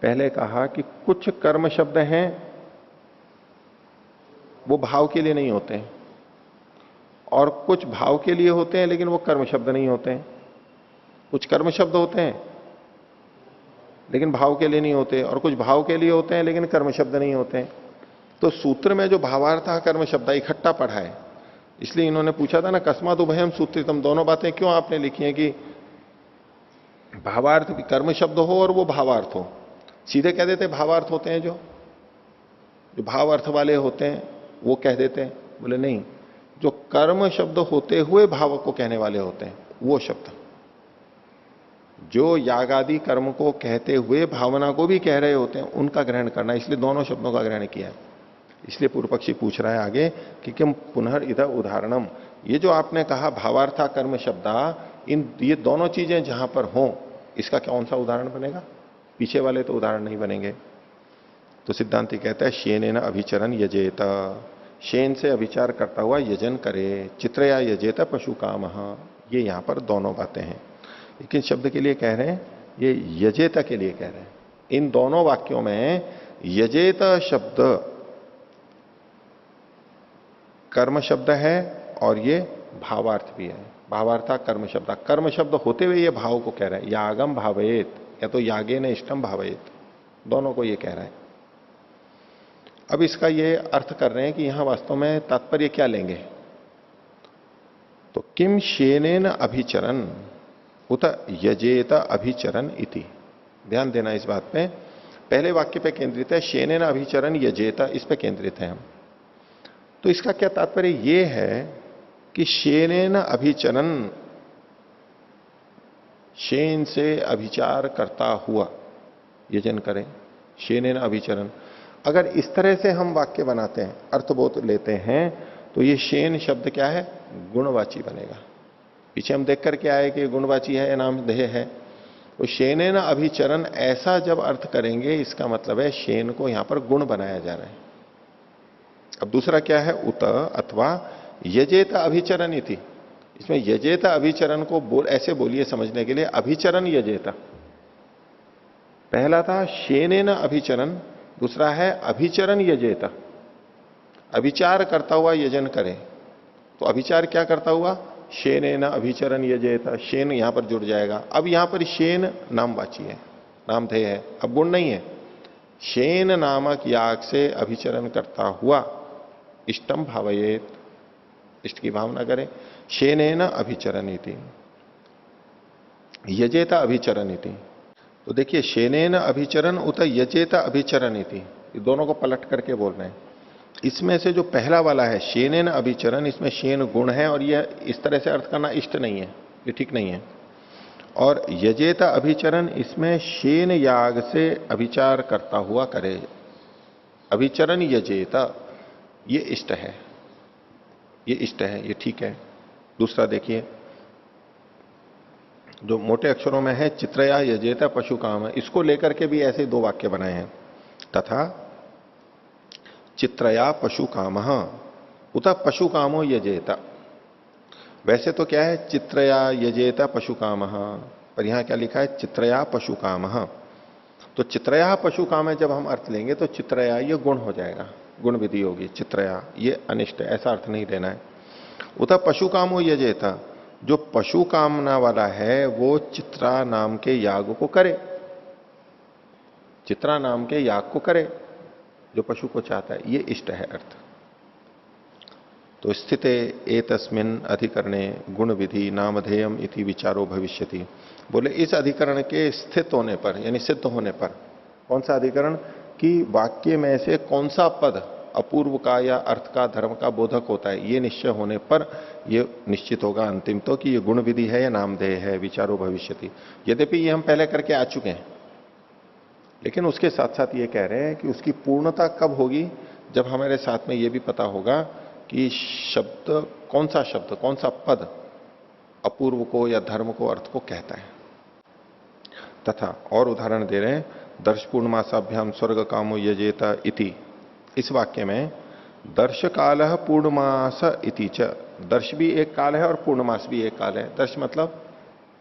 पहले कहा कि कुछ कर्म शब्द हैं वो भाव के लिए नहीं होते हैं, और कुछ भाव के लिए होते हैं लेकिन वो कर्म शब्द नहीं होते हैं। कुछ कर्म शब्द होते हैं लेकिन भाव के लिए नहीं होते, और कुछ भाव के लिए होते हैं लेकिन कर्म शब्द नहीं होते हैं। तो सूत्र में जो भावार्थ कर्म शब्द इकट्ठा पढ़ा है, इसलिए इन्होंने पूछा था ना कस्मात् उभयम सूत्रितम, दोनों बातें क्यों आपने लिखी हैं कि भावार्थ भी कर्म शब्द हो और वो भावार्थ हो। सीधे कह देते भावार्थ होते हैं, जो भाव अर्थ वाले होते हैं वो कह देते हैं। बोले नहीं, जो कर्म शब्द होते हुए भाव को कहने वाले होते हैं वो शब्द, जो यागादि कर्म को कहते हुए भावना को भी कह रहे होते हैं, उनका ग्रहण करना। इसलिए दोनों शब्दों का ग्रहण किया है। इसलिए पूर्व पक्षी पूछ रहा है आगे कि किम पुनर् इधर उदाहरणम, ये जो आपने कहा भावार्था कर्म शब्दा, ये दोनों चीजें जहां पर हों, इसका कौन सा उदाहरण बनेगा? पीछे वाले तो उदाहरण नहीं बनेंगे। तो सिद्धांति कहता है शेनेन अभिचरण यजेत, शेन से अभिचार करता हुआ यजन करे, चित्रया यजेत पशु काम, ये यहां पर दोनों बातें हैं। लेकिन शब्द के लिए कह रहे हैं, ये यजेत के लिए कह रहे हैं। इन दोनों वाक्यों में यजेत शब्द कर्म शब्द है और ये भावार्थ भी है। भावार्था कर्म शब्द, कर्म शब्द होते हुए ये भाव को कह रहा है। यागम भावेत या तो यागे न इष्टम भावेत, दोनों को ये कह रहा है। अब इसका ये अर्थ कर रहे हैं कि यहां वास्तव में तात्पर्य क्या लेंगे। तो किम शेनेन अभिचरण उत यजेत अभिचरण इति, ध्यान देना इस बात पे। पहले वाक्य पे केंद्रित है, शेनेन अभिचरण यजेत, इस पे केंद्रित है हम। तो इसका क्या तात्पर्य ये है कि शेनेन अभिचरण, शेन से अभिचार करता हुआ यजन करें, शेनेन अभिचरण। अगर इस तरह से हम वाक्य बनाते हैं, अर्थबोध लेते हैं, तो ये शेन शब्द क्या है? गुणवाची बनेगा। पीछे हम देख करके आए कि गुणवाची है या नामधेय है। तो शेनेन अभिचरण ऐसा जब अर्थ करेंगे, इसका मतलब है शेन को यहां पर गुण बनाया जा रहा है। अब दूसरा क्या है? उत अथवा यजेत अभिचरण इति, इसमें यजेत अभिचरण को ऐसे बोलिए समझने के लिए, अभिचरण यजेत। पहला था शेनेन अभिचरण, दूसरा है अभिचरण यजेत, अभिचार करता हुआ यजन करे। तो अभिचार क्या करता हुआ? शेनेन अभिचरण यजेत, शेन यहां पर जुड़ जाएगा। अब यहां पर शेन नामवाची है, नामधेय है, अब गुण नहीं है। शेन नामक याग से अभिचरण करता हुआ इष्टम भावयेत, इष्ट की भावना करें। शेनेन अभिचरणीति, यजेत अभिचरणीति। तो देखिए, शेनेन अभिचरण उत यजेत अभिचरणीति, ये दोनों को पलट करके बोल रहे हैं। इसमें से जो पहला वाला है शेनेन अभिचरण, इसमें शेन गुण है और ये इस तरह से अर्थ करना इष्ट नहीं है, ये ठीक नहीं है। और यजेत अभिचरण, इसमें शेन याग से अभिचार करता हुआ करे, अभिचरण यजेत, ये इष्ट है, ये इष्ट है, ये ठीक है। दूसरा देखिए, जो मोटे अक्षरों में है चित्रया यजेत पशु काम, इसको लेकर के भी ऐसे दो वाक्य बनाए हैं। तथा चित्रया पशु काम उत पशु कामो यजेत। वैसे तो क्या है? चित्रया यजेत पशु काम, पर यहां क्या लिखा है? चित्रया पशु काम। तो चित्रया पशु काम है, जब हम अर्थ लेंगे तो चित्रया ये गुण हो जाएगा, गुण विधि होगी। चित्रया ये अनिष्ट है, ऐसा अर्थ नहीं लेना है। उत पशु कामो यजेत, जो पशु कामना वाला है वो चित्रा नाम के याग को करे। चित्रा नाम के याग को करे, जो पशु को चाहता है, ये इष्ट है अर्थ। तो स्थिते एतस्मिन् अधिकरणे गुण विधि नामधेयम इति विचारो भविष्यति। बोले इस अधिकरण के स्थित होने पर, यानी सिद्ध होने पर, कौन सा अधिकरण, कि वाक्य में से कौन सा पद अपूर्व का या अर्थ का धर्म का बोधक होता है, ये निश्चय होने पर ये निश्चित होगा अंतिम तो कि ये गुण विधि है या नामधेय है, विचारो भविष्यति। यद्यपि ये हम पहले करके आ चुके हैं, लेकिन उसके साथ साथ ये कह रहे हैं कि उसकी पूर्णता कब होगी, जब हमारे साथ में ये भी पता होगा कि शब्द कौन सा पद अपूर्व को या धर्म को, अर्थ को कहता है। तथा और उदाहरण दे रहे हैं, दर्श पूर्णमासाभ्याम स्वर्ग कामो यजेता इति। इस वाक्य में दर्श काल पूर्णमास इति च, दर्श भी एक काल है और पूर्णमास भी एक काल है। दर्श मतलब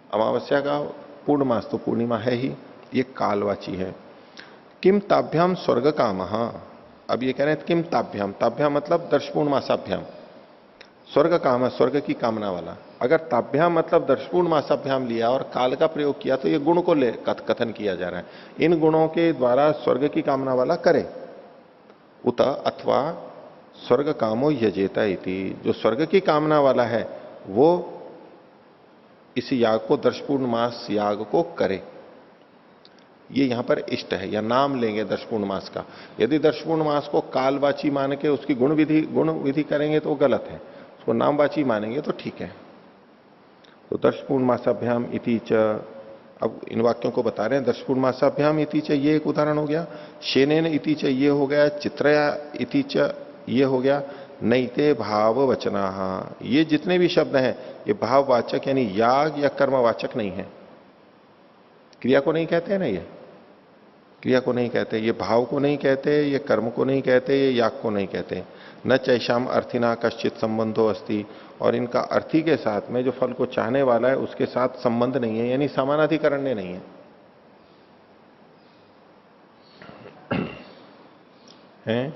अमावस्या का, पूर्णमास तो पूर्णिमा है ही, ये कालवाची है। किम ताभ्याम स्वर्ग काम, अब ये कह रहे हैं किम ताभ्याम, ताभ्याम मतलब दर्श पूर्णमासाभ्याम, स्वर्ग काम, स्वर्ग की कामना वाला। अगर ताभ्याम मतलब दर्श पूर्णमासाभ्याम लिया और काल का प्रयोग किया तो ये गुण को ले कथन किया जा रहा है, इन गुणों के द्वारा स्वर्ग की कामना वाला करे। उत अथवा स्वर्ग कामो यजेता इति, जो स्वर्ग की कामना वाला है वो इस याग को, दर्श पूर्णमास याग को करे। ये यहां पर इष्ट है, या नाम लेंगे दर्श पूर्णमास का। यदि दर्श पूर्णमास को कालवाची मान के उसकी गुण विधि करेंगे तो गलत है, उसको नामवाची मानेंगे तो ठीक है। तो दर्श पूर्णमासाभ्याम इति च, अब इन वाक्यों को बता रहे हैं। दर्श पूर्णमासाभ्याम इति च, ये एक उदाहरण हो गया। शेनेन इति च, ये हो गया। चित्रया इति च, ये हो गया। नैते भाव वचना, ये जितने भी शब्द हैं ये भाववाचक यानी याग या कर्मवाचक नहीं है। क्रिया को नहीं कहते हैं ना, ये क्रिया को नहीं कहते, ये भाव को नहीं कहते, ये कर्म को नहीं कहते, ये याग को नहीं कहते। न चैशाम अर्थिना कश्चित संबंधो अस्ति, और इनका अर्थी के साथ में जो फल को चाहने वाला है उसके साथ संबंध नहीं है, यानी समानाधिकरण्य नहीं है। हैं?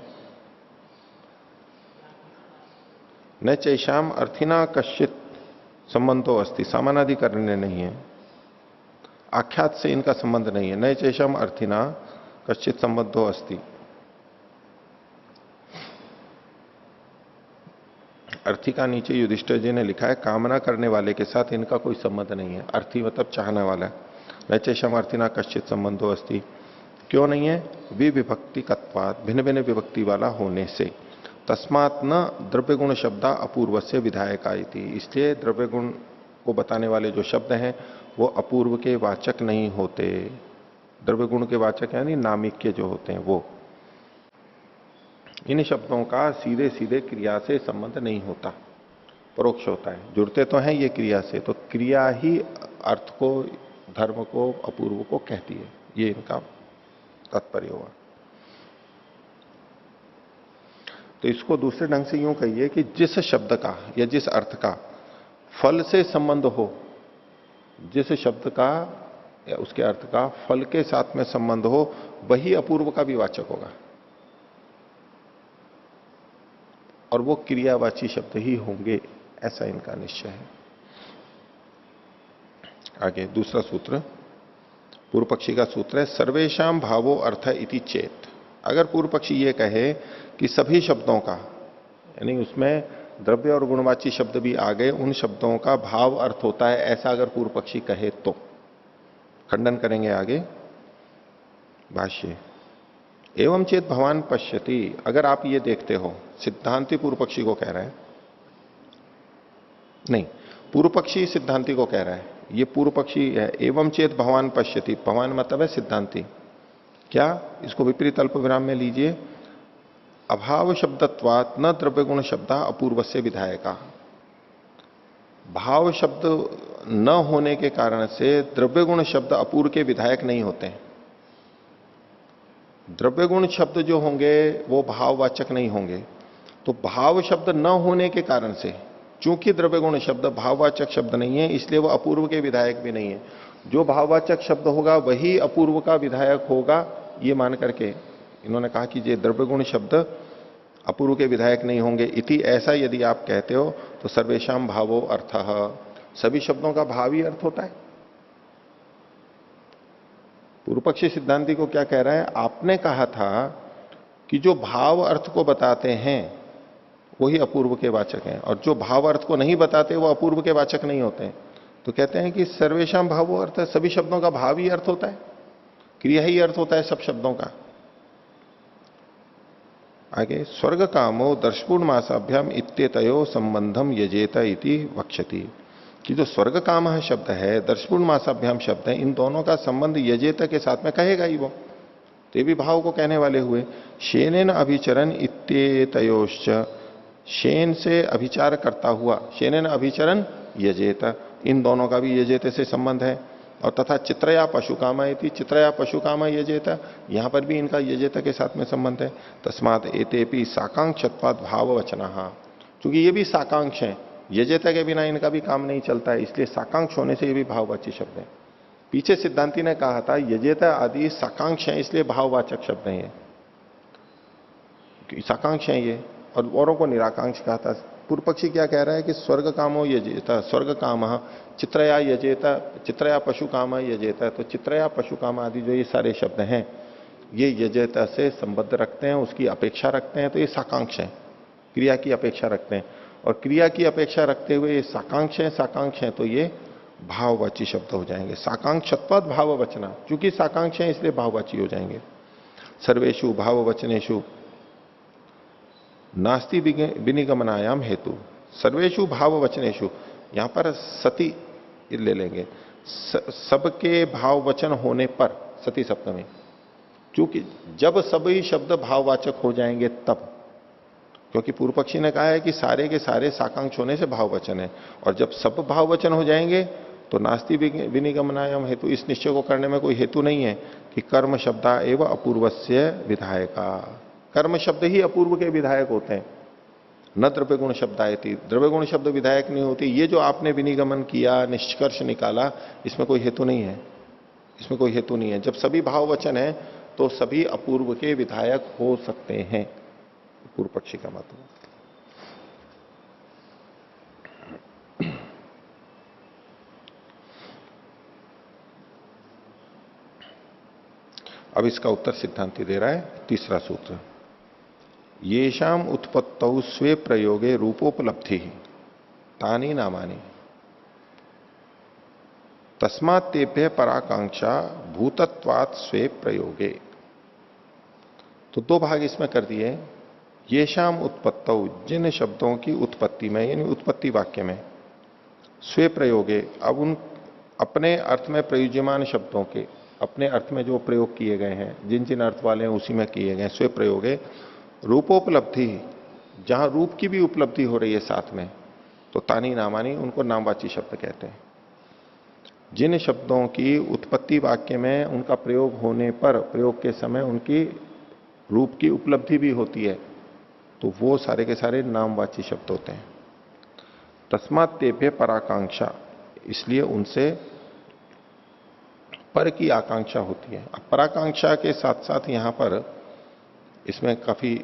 न चैशाम अर्थिना कश्चित संबंधो अस्ति, समानाधिकरण्य नहीं है। आख्यात से इनका संबंध नहीं है। न चैशम अर्थिना कश्चित संबंधो अस्ति, अर्थी का नीचे युधिष्ठिर जी ने लिखा है कामना करने वाले के साथ इनका कोई संबंध नहीं है। अर्थी मतलब चाहने वाला है। न चैशम अर्थिना कश्चित संबंधो अस्ति, क्यों नहीं है? विविभक्ति कत्वात्, भिन्न भिन्न विभक्ति वाला होने से। तस्मात् न द्रव्य गुण शब्द अपूर्व से विधायका इति, इसलिए द्रव्य गुण को बताने वाले जो शब्द हैं वो अपूर्व के वाचक नहीं होते। द्रव्य गुण के वाचक यानी नामिक के जो होते हैं वो। इन शब्दों का सीधे सीधे क्रिया से संबंध नहीं होता, परोक्ष होता है। जुड़ते तो हैं ये क्रिया से, तो क्रिया ही अर्थ को, धर्म को, अपूर्व को कहती है। ये इनका तात्पर्य हुआ। तो इसको दूसरे ढंग से यूं कहिए कि जिस शब्द का या जिस अर्थ का फल से संबंध हो, जिस शब्द का या उसके अर्थ का फल के साथ में संबंध हो, वही अपूर्व का भी वाचक होगा, और वो क्रियावाची शब्द ही होंगे, ऐसा इनका निश्चय है। आगे दूसरा सूत्र, पूर्व पक्षी का सूत्र है, सर्वेशाम भावो अर्थ इति चेत। अगर पूर्व पक्षी ये कहे कि सभी शब्दों का, यानी उसमें द्रव्य और गुणवाची शब्द भी आ गए, उन शब्दों का भाव अर्थ होता है, ऐसा अगर पूर्व पक्षी कहे तो खंडन करेंगे आगे भाष्य। एवं चेत भवान पश्यति, अगर आप ये देखते हो, सिद्धांति पूर्व पक्षी को कह रहा है, नहीं पूर्व पक्षी सिद्धांति को कह रहा है, ये पूर्व पक्षी है। एवं चेत भवान पश्यति, भवान मतलब है सिद्धांति। क्या? इसको विपरीत अल्प विराम में लीजिए। अभाव शब्दत्वात् न द्रव्य गुण शब्द अपूर्व से विधायका, भाव शब्द न होने के कारण से द्रव्य गुण शब्द अपूर्व के विधायक नहीं होते हैं। द्रव्य गुण शब्द जो होंगे वो भाववाचक नहीं होंगे, तो भाव शब्द न होने के कारण से, चूंकि द्रव्य गुण शब्द भाववाचक शब्द नहीं है, इसलिए वो अपूर्व के विधायक भी नहीं है। जो भाववाचक शब्द होगा वही अपूर्व का विधायक होगा, ये मान करके इन्होंने कहा कि ये द्रव्य गुण शब्द अपूर्व के विधायक नहीं होंगे। इति, ऐसा यदि आप कहते हो तो सर्वेशाम भावो अर्थः, सभी शब्दों का भाव ही अर्थ होता है। पूर्व पक्षी सिद्धांति को क्या कह रहा है, आपने कहा था कि जो भाव अर्थ को बताते हैं वही अपूर्व के वाचक हैं, और जो भाव अर्थ को नहीं बताते वो अपूर्व के वाचक नहीं होते हैं। तो कहते हैं कि सर्वेशम भावो अर्थ, सभी शब्दों का भाव ही अर्थ होता है, क्रिया ही अर्थ होता है सब शब्दों का। आगे, स्वर्ग कामो दर्शपूर्ण मासाभ्याम इत्येतयो संबंधम यजेत इति वक्षति, कि जो स्वर्ग काम शब्द है, दर्शपूर्ण मासाभ्याम शब्द है, इन दोनों का संबंध यजेत के साथ में कहेगा ही वो, तो ये भी भाव को कहने वाले हुए। शेनेन अभिचरण इत्येतयोश्च, शेन से अभिचार करता हुआ, शेनेन अभिचरण यजेत, इन दोनों का भी यजेत से संबंध है। और तथा चित्रया पशुकामा इति, चित्रया पशुकामा यजेत, यहां पर भी इनका यजेत के साथ में संबंध है। तस्मात एतेपि साकांक्षत्वाद भाव वचना, क्योंकि ये भी साकांक्ष है, यजेत के बिना इनका भी काम नहीं चलता है, इसलिए साकांक्ष होने से ये भी भाववाची शब्द है। पीछे सिद्धांति ने कहा था यजेत आदि साकांक्ष है, इसलिए भाववाचक शब्द है ये, साकांक्ष है ये, और औरों को निराकांक्ष कहा था। पूर्व पक्षी क्या कह रहा है कि स्वर्ग कामो यजेत, स्वर्ग काम चित्रया यजेत, चित्रया पशु काम यजेत, तो चित्रया पशु काम आदि जो ये सारे शब्द हैं ये यजेत से संबद्ध रखते हैं, उसकी अपेक्षा रखते हैं, तो ये साकांक्ष है, क्रिया की अपेक्षा रखते हैं, और क्रिया की अपेक्षा रखते हुए ये साकांक्ष है, साकांक्ष है, तो ये भाववाची शब्द हो जाएंगे। साकांक्षत्वाद भाव वचना, क्योंकि साकांक्ष है इसलिए भाववाची हो जाएंगे। सर्वेषु भाव वचनेषु नास्ति विनिगमनायाम हेतु, सर्वेषु भाव वचनेषु, यहां पर सती ले लेंगे, सबके भाव वचन होने पर, सती सप्तमी, क्योंकि जब सभी शब्द भाववाचक हो जाएंगे तब, क्योंकि पूर्व पक्षी ने कहा है कि सारे के सारे साकांक्ष होने से भाववचन है, और जब सब भाववचन हो जाएंगे तो नास्ति विनिगमनायाम हेतु, इस निश्चय को करने में कोई हेतु नहीं है कि कर्म शब्दा एवं अपूर्वस्य विधायका, कर्म शब्द ही अपूर्व के विधायक होते हैं, न द्रव्य गुण शब्द आए थी, द्रव्य गुण शब्द विधायक नहीं होती। ये जो आपने विनिगमन किया, निष्कर्ष निकाला, इसमें कोई हेतु नहीं है, इसमें कोई हेतु नहीं है। जब सभी भाववचन है तो सभी अपूर्व के विधायक हो सकते हैं, पूर्व पक्षी का मत। अब इसका उत्तर सिद्धांति दे रहा है, तीसरा सूत्र, येषाम उत्पत्तौ स्वे प्रयोगे रूपोपलब्धि तानि नामानि तस्मात् तेभ्य पराकांक्षा भूतत्वात् स्वे प्रयोगे। तो दो भाग इसमें कर दिए। येषाम उत्पत्तौ, जिन शब्दों की उत्पत्ति में, यानी उत्पत्ति वाक्य में, स्वे प्रयोगे, अब उन अपने अर्थ में प्रयुज्यमान शब्दों के, अपने अर्थ में जो प्रयोग किए गए हैं, जिन जिन अर्थ वाले हैं उसी में किए गए, स्वे प्रयोगे रूपोपलब्धि, जहां रूप की भी उपलब्धि हो रही है साथ में, तो तानी नामानी, उनको नामवाची शब्द कहते हैं। जिन शब्दों की उत्पत्ति वाक्य में उनका प्रयोग होने पर, प्रयोग के समय उनकी रूप की उपलब्धि भी होती है, तो वो सारे के सारे नामवाची शब्द होते हैं। तस्मात् तेभ्य पराकांक्षा, इसलिए उनसे पर की आकांक्षा होती है। अब पराकांक्षा के साथ साथ यहां पर इसमें काफी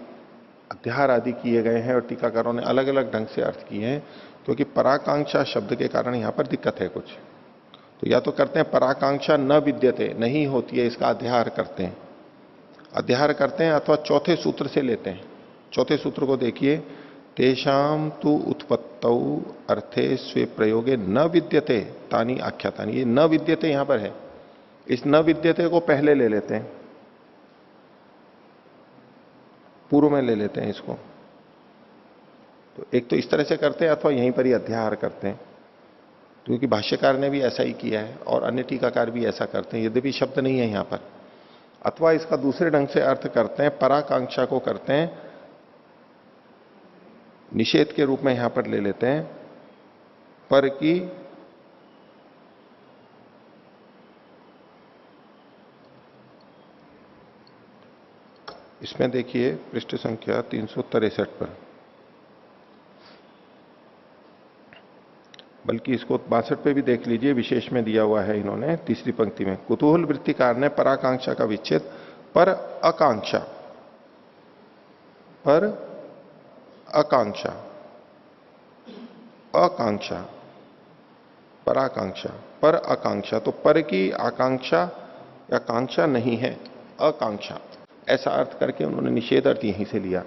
अध्यार आदि किए गए हैं और टीकाकारों ने अलग अलग ढंग से अर्थ किए हैं, क्योंकि पराकांक्षा शब्द के कारण यहां पर दिक्कत है कुछ। तो या तो करते हैं पराकांक्षा न विद्यते, नहीं होती है, इसका अध्यार करते हैं, अध्यार करते हैं, अथवा चौथे सूत्र से लेते हैं। चौथे सूत्र को देखिए, तेषाम तु उत्पत्तौ अर्थे स्वे प्रयोगे न विद्यते तानी आख्यातानी, ये न विद्यते यहां पर है, इस न विद्यते को पहले ले लेते हैं, पूर्व में ले लेते हैं इसको। तो एक तो इस तरह से करते हैं, अथवा यहीं पर ही अध्याहार करते हैं, क्योंकि भाष्यकार ने भी ऐसा ही किया है और अन्य टीकाकार भी ऐसा करते हैं, यद्यपि शब्द नहीं है यहां पर। अथवा इसका दूसरे ढंग से अर्थ करते हैं, पराकांक्षा को करते हैं निषेध के रूप में यहां पर ले लेते हैं, पर की इसमें देखिए पृष्ठ संख्या 363 पर, बल्कि इसको 62 पे भी देख लीजिए, विशेष में दिया हुआ है इन्होंने तीसरी पंक्ति में। कुतूहल वृत्तिकार ने पराकांक्षा का विच्छेद पर आकांक्षा, पर आकांक्षा, आकांक्षा, पराकांक्षा, पर आकांक्षा, तो पर की आकांक्षा या कांक्षा नहीं है, आकांक्षा, ऐसा अर्थ करके उन्होंने निषेध अर्थ यहीं से लिया।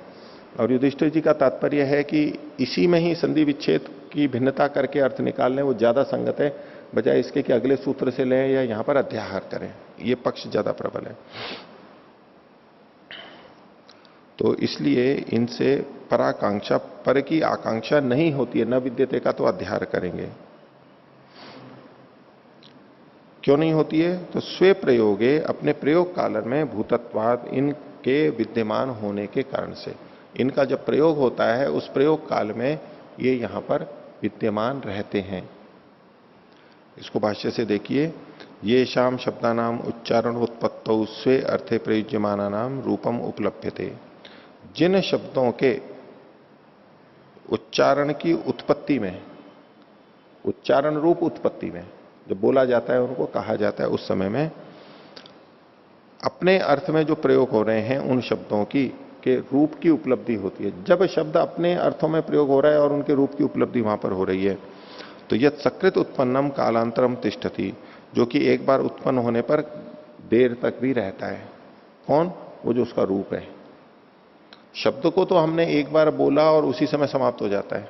और युधिष्ठिर जी का तात्पर्य है कि इसी में ही संधि विच्छेद की भिन्नता करके अर्थ निकाल लें, वो ज्यादा संगत है, बजाय इसके कि अगले सूत्र से लें या यहां पर अध्याहार करें, ये पक्ष ज्यादा प्रबल है। तो इसलिए इनसे पराकांक्षा, पर की आकांक्षा नहीं होती है, न विद्यते का तो अध्याहार करेंगे। क्यों नहीं होती है? तो स्वे प्रयोगे, अपने प्रयोग काल में, भूतत्वाद, इनके विद्यमान होने के कारण से, इनका जब प्रयोग होता है उस प्रयोग काल में ये यहां पर विद्यमान रहते हैं। इसको भाष्य से देखिए, ये शाम शब्दानाम उच्चारण उत्पत्तौ स्वे अर्थे प्रयुज्यमाना नाम रूपम उपलभ्यते। जिन शब्दों के उच्चारण की उत्पत्ति में, उच्चारण रूप उत्पत्ति में जब बोला जाता है उनको कहा जाता है, उस समय में अपने अर्थ में जो प्रयोग हो रहे हैं उन शब्दों की के रूप की उपलब्धि होती है। जब शब्द अपने अर्थों में प्रयोग हो रहा है और उनके रूप की उपलब्धि वहां पर हो रही है, तो यह सकृत उत्पन्नम कालांतरम तिष्ठति, जो कि एक बार उत्पन्न होने पर देर तक भी रहता है। कौन? वो जो उसका रूप है। शब्द को तो हमने एक बार बोला और उसी समय समाप्त हो जाता है,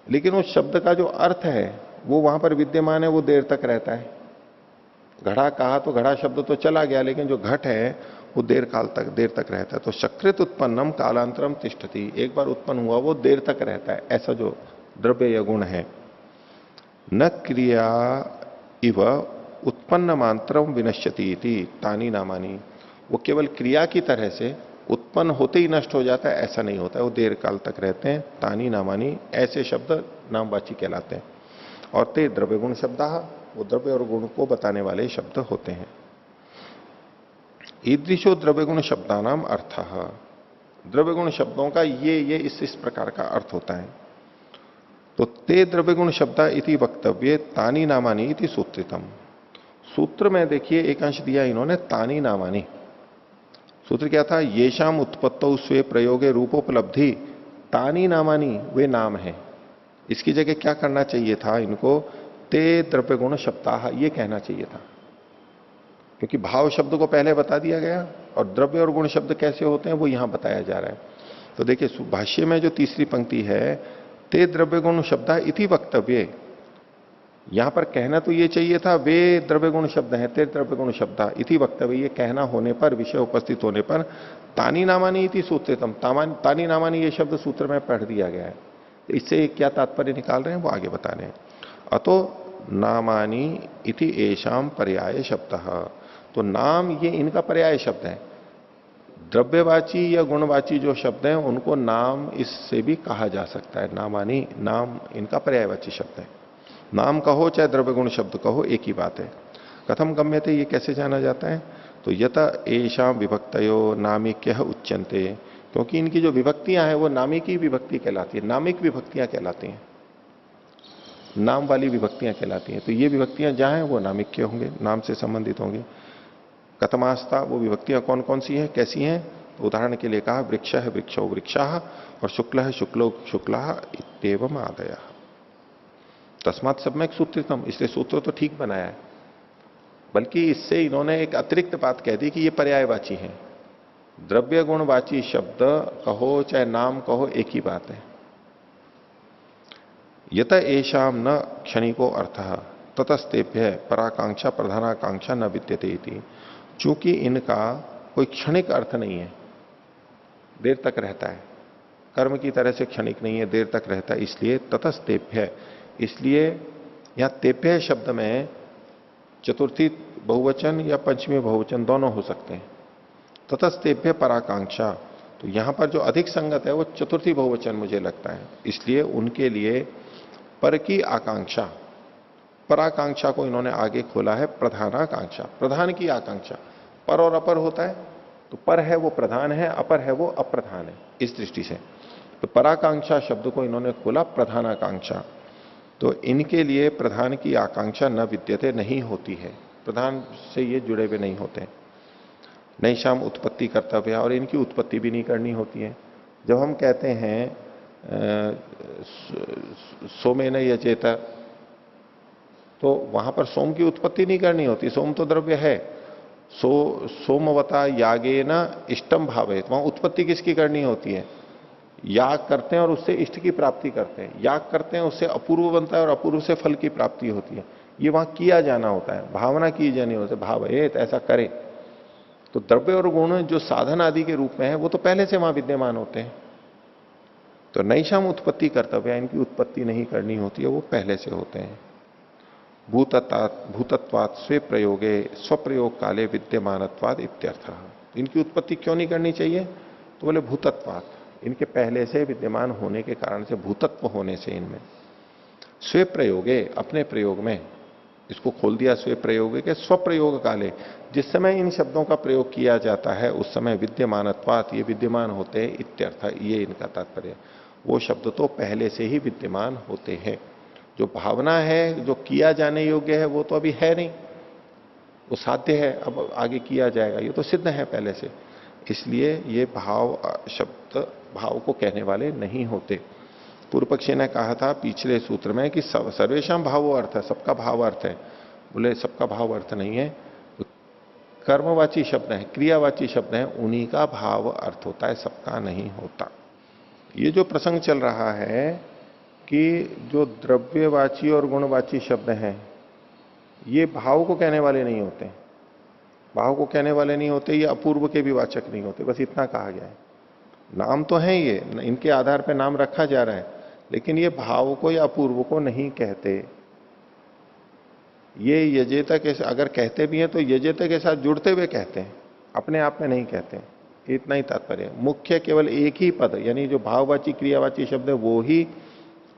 लेकिन उस शब्द का जो अर्थ है वो वहां पर विद्यमान है, वो देर तक रहता है। घड़ा कहा तो घड़ा शब्द तो चला गया, लेकिन जो घट है वो देर तक रहता है। तो सकृत उत्पन्नम कालांतरम तिष्ठति, एक बार उत्पन्न हुआ वो देर तक रहता है, ऐसा जो द्रव्य या गुण है। न क्रिया इव उत्पन्न मात्रम विनश्यति इति तानी नामानी, वो केवल क्रिया की तरह से उत्पन्न होते ही नष्ट हो जाता है, ऐसा नहीं होता है, वो देर काल तक रहते हैं। तानी नामानी, ऐसे शब्द नामवाची कहलाते हैं। और ते द्रव्य गुण शब्द, वो द्रव्य और गुण को बताने वाले शब्द होते हैं। ईदृशो द्रव्य गुण शब्दानाम अर्थ, द्रव्य गुण शब्दों का ये इस प्रकार का अर्थ होता है। तो ते द्रव्य गुण शब्द इति वक्तव्य तानी नामानी इति सूत्रितम, सूत्र में देखिए एक अंश दिया इन्होंने तानी नामानी। सूत्र क्या था? येषाम उत्पत्तौ स्वे प्रयोगे रूपोपलब्धि तानी नामानी, वे नाम है। इसकी जगह क्या करना चाहिए था इनको? ते द्रव्य गुण शब्दाह, ये कहना चाहिए था, क्योंकि भाव शब्द को पहले बता दिया गया और द्रव्य और गुण शब्द कैसे होते हैं वो यहां बताया जा रहा है। तो देखिए भाष्य में जो तीसरी पंक्ति है, ते द्रव्य गुण शब्द इति वक्तव्य, यहां पर कहना तो ये चाहिए था वे द्रव्य गुण शब्द हैं, ते द्रव्य गुण शब्द इति वक्तव्य, ये कहना होने पर, विषय उपस्थित होने पर तानी नामानी इति सूत्रितम, तानी नामानी ये शब्द सूत्र में पढ़ दिया गया है। तो इससे क्या तात्पर्य निकाल रहे हैं वो आगे बता रहे हैं। अतो नामानी इति एषाम पर्याय शब्द, तो नाम ये इनका पर्याय शब्द है। द्रव्यवाची या गुणवाची जो शब्द हैं उनको नाम इससे भी कहा जा सकता है। नामानी, नाम इनका पर्यायवाची शब्द है। नाम कहो चाहे द्रव्य गुण शब्द कहो, एक ही बात है। कथम गम्यते, ये कैसे जाना जाता है? तो यत एषाम विभक्तयो नामिक्य उच्यन्ते, क्योंकि इनकी जो विभक्तियां हैं वो नामिकी विभक्ति कहलाती है, नामिक विभक्तियां कहलाती हैं, नाम वाली विभक्तियां कहलाती हैं। तो ये विभक्तियां जहां हैं वो नामिक्य होंगे, नाम से संबंधित होंगे। कथमास्ता, वो विभक्तियां कौन कौन सी हैं, कैसी हैं? तो उदाहरण के लिए कहा वृक्ष है वृक्षो वृक्षाः और शुक्ल है शुक्लो शुक्लाः इत्येवम् आदयः। तस्मात् सब में एक सूत्रितम, इसलिए सूत्र तो ठीक बनाया है, बल्कि इससे इन्होंने एक अतिरिक्त बात कह दी कि ये पर्यायवाची हैं। द्रव्य गुणवाची शब्द कहो चाहे नाम कहो, एक ही बात है। यत एषाम न क्षणिको अर्थः ततस्तेभ्य पराकांक्षा प्रधानाकांक्षा न विद्यते इति, चूंकि इनका कोई क्षणिक अर्थ नहीं है, देर तक रहता है, कर्म की तरह से क्षणिक नहीं है, देर तक रहता है, इसलिए ततस्तेभ्य, इसलिए यहां तेभ्य शब्द में चतुर्थी बहुवचन या पंचमी बहुवचन दोनों हो सकते हैं। ततस्तेभ्य पराकांक्षा, तो यहां पर जो अधिक संगत है वो चतुर्थी बहुवचन मुझे लगता है, इसलिए उनके लिए पर की आकांक्षा, पराकांक्षा को इन्होंने आगे खोला है प्रधानाकांक्षा, प्रधान की आकांक्षा। पर और अपर होता है, तो पर है वो प्रधान है, अपर है वो अप्रधान है, इस दृष्टि से तो पराकांक्षा शब्द को इन्होंने खोला प्रधानाकांक्षा। तो इनके लिए प्रधान की आकांक्षा न विद्यते, नहीं होती है, प्रधान से ये जुड़े हुए नहीं होते। नहीं शाम उत्पत्ति कर्तव्य, और इनकी उत्पत्ति भी नहीं करनी होती है। जब हम कहते हैं सोमेन यजेत, तो वहां पर सोम की उत्पत्ति नहीं करनी होती, सोम तो द्रव्य है। सोमवता यागे न इष्टम भावे, वहां उत्पत्ति किसकी करनी होती है? याग करते हैं और उससे इष्ट की प्राप्ति करते हैं, याग करते हैं उससे अपूर्व बनता है और अपूर्व से फल की प्राप्ति होती है। ये वहां किया जाना होता है, भावना की जानी होती है, भावेत ऐसा करे। तो द्रव्य और गुण जो साधन आदि के रूप में है वो तो पहले से वहां विद्यमान होते हैं। तो नैषाम उत्पत्ति कर्तव्य, इनकी उत्पत्ति नहीं करनी होती है, वो पहले से होते हैं। भूतत्वात् स्वे प्रयोगे स्वप्रयोग काले विद्यमानत्वाद इत्यर्थ। इनकी उत्पत्ति क्यों नहीं करनी चाहिए? तो बोले भूतत्वात्, इनके पहले से विद्यमान होने के कारण से, भूतत्व होने से इनमें। स्वे प्रयोगे, अपने प्रयोग में, इसको खोल दिया स्वे प्रयोगे के स्वप्रयोग काले, जिस समय इन शब्दों का प्रयोग किया जाता है उस समय विद्यमानत्वात्, ये विद्यमान होते हैं इत्यर्थ, ये इनका तात्पर्य। वो शब्द तो पहले से ही विद्यमान होते हैं। जो भावना है, जो किया जाने योग्य है, वो तो अभी है नहीं, वो साध्य है, अब आगे किया जाएगा, ये तो सिद्ध है पहले से। इसलिए ये भाव शब्द भाव को कहने वाले नहीं होते। पूर्व पक्षी ने कहा था पिछले सूत्र में कि सर्वेशम भावो अर्थ है, सबका भाव अर्थ है। बोले सबका भाव अर्थ नहीं है, तो कर्मवाची शब्द है, क्रियावाची शब्द है, उन्हीं का भाव अर्थ होता है, सबका नहीं होता। ये जो प्रसंग चल रहा है कि जो द्रव्यवाची और गुणवाची शब्द हैं ये भाव को कहने वाले नहीं होते, भाव को कहने वाले नहीं होते, ये अपूर्व के भी वाचक नहीं होते, बस इतना कहा गया है। नाम तो है ये, इनके आधार पर नाम रखा जा रहा है, लेकिन ये भाव को या अपूर्व को नहीं कहते। ये यजेता के, अगर कहते भी हैं तो यजेता के साथ जुड़ते हुए कहते हैं, अपने आप में नहीं कहते। इतना ही तात्पर्य। मुख्य केवल एक ही पद, यानी जो भाववाची क्रियावाची शब्द है वो ही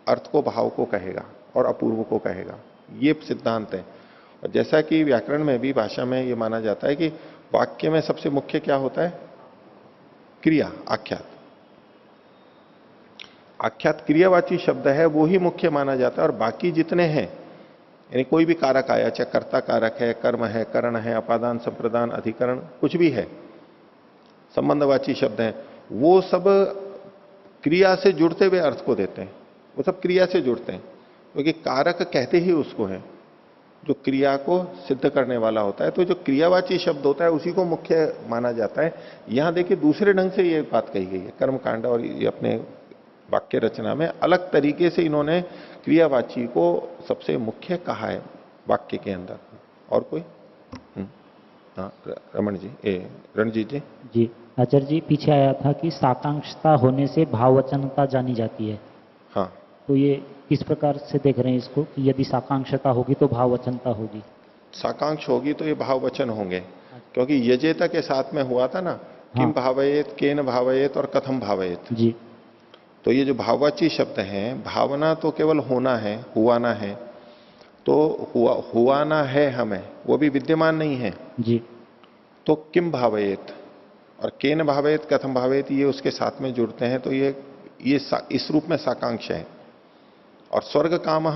अर्थ को, भाव को कहेगा और अपूर्व को कहेगा, ये सिद्धांत है। और जैसा कि व्याकरण में भी, भाषा में ये माना जाता है कि वाक्य में सबसे मुख्य क्या होता है? क्रिया, आख्यात। आख्यात क्रियावाची शब्द है वो ही मुख्य माना जाता है, और बाकी जितने हैं, यानी कोई भी कारक आया, चाहे कर्ता कारक है, कर्म है, करण है, अपादान संप्रदान अधिकरण कुछ भी है, संबंधवाची शब्द है, वो सब क्रिया से जुड़ते हुए अर्थ को देते हैं, वो सब क्रिया से जुड़ते हैं, क्योंकि कारक कहते ही उसको है जो क्रिया को सिद्ध करने वाला होता है। तो जो क्रियावाची शब्द होता है उसी को मुख्य माना जाता है। यहां देखिए दूसरे ढंग से ये बात कही गई है, कर्मकांड और ये अपने वाक्य रचना में अलग तरीके से इन्होंने क्रियावाची को सबसे मुख्य कहा है वाक्य के अंदर। और कोई? हाँ रमन जी, रणजीत जी। जी आचार्य जी, पीछे आया था कि साकांक्षता होने से भाववचनता जानी जाती है। हाँ, तो ये किस प्रकार से देख रहे हैं इसको कि यदि साकांक्षता होगी तो भाववचनता होगी? साकांक्ष होगी तो ये भाववचन होंगे, क्योंकि यजेता के साथ में हुआ था ना, किम भावयेत, केन भावयेत और कथम भावयेत। जी। तो ये जो भाववाची शब्द हैं, भावना तो केवल होना है, हुआना है, तो हुआना है हमें, वो भी विद्यमान नहीं है जी। तो किम भावयेत और केन भावयेत, कथम भावयेत, ये उसके साथ में जुड़ते हैं, तो ये इस रूप में साकांक्ष है। और स्वर्ग काम,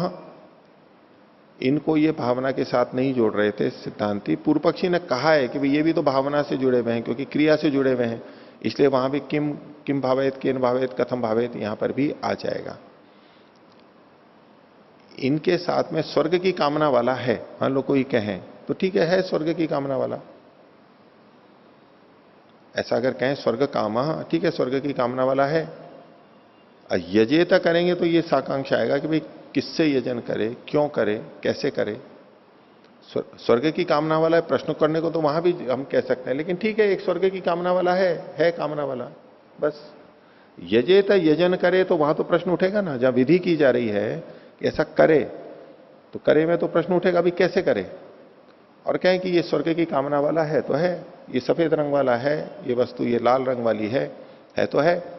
इनको ये भावना के साथ नहीं जोड़ रहे थे सिद्धांती। पूर्व पक्षी ने कहा है कि भाई ये भी तो भावना से जुड़े हुए हैं, क्योंकि क्रिया से जुड़े हुए हैं, इसलिए वहां भी किम भावेत, केन भावेत, कथम भावेत यहां पर भी आ जाएगा। इनके साथ में स्वर्ग की कामना वाला है, मान लो कोई कहें तो ठीक है स्वर्ग की कामना वाला, ऐसा अगर कहें स्वर्ग कामा, ठीक है स्वर्ग की कामना वाला है। यजेता करेंगे तो ये साकांक्ष आएगा कि भाई किससे यजन करे, क्यों करे, कैसे करे। स्वर्ग की कामना वाला है, प्रश्न करने को तो वहां भी हम कह सकते हैं, लेकिन ठीक है एक स्वर्ग की कामना वाला है कामना वाला, बस। यजेता यजन करे तो वहां तो प्रश्न उठेगा ना, जहां विधि की जा रही है कि ऐसा करे, तो करे में तो प्रश्न उठेगा अभी कैसे करे। और कहें कि ये स्वर्ग की कामना वाला है तो है, ये सफेद रंग वाला है, ये वस्तु ये लाल रंग वाली है तो है।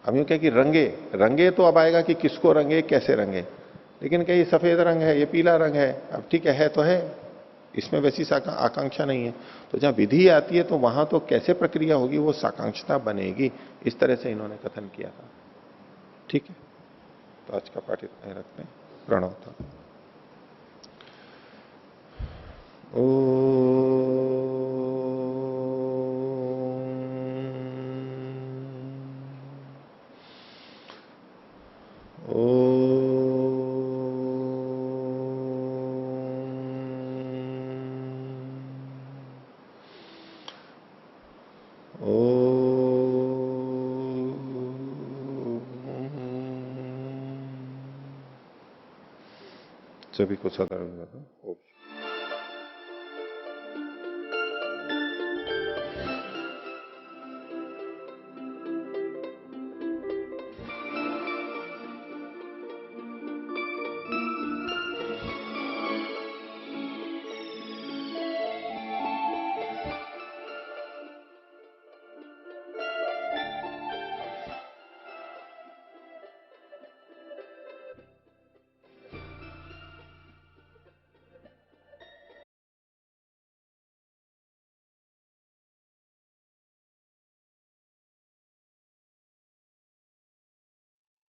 हम यूं कहें कि रंगे तो अब आएगा कि किसको रंगे, कैसे रंगे, लेकिन कहीं सफेद रंग है, ये पीला रंग है, अब ठीक है तो है, इसमें वैसी आकांक्षा नहीं है। तो जहां विधि आती है तो वहां तो कैसे प्रक्रिया होगी वो साकांक्षता बनेगी, इस तरह से इन्होंने कथन किया था। ठीक है, तो आज का पाठ इतना ही रखते हैं। प्रणव था। ओ सभी को सदर्भ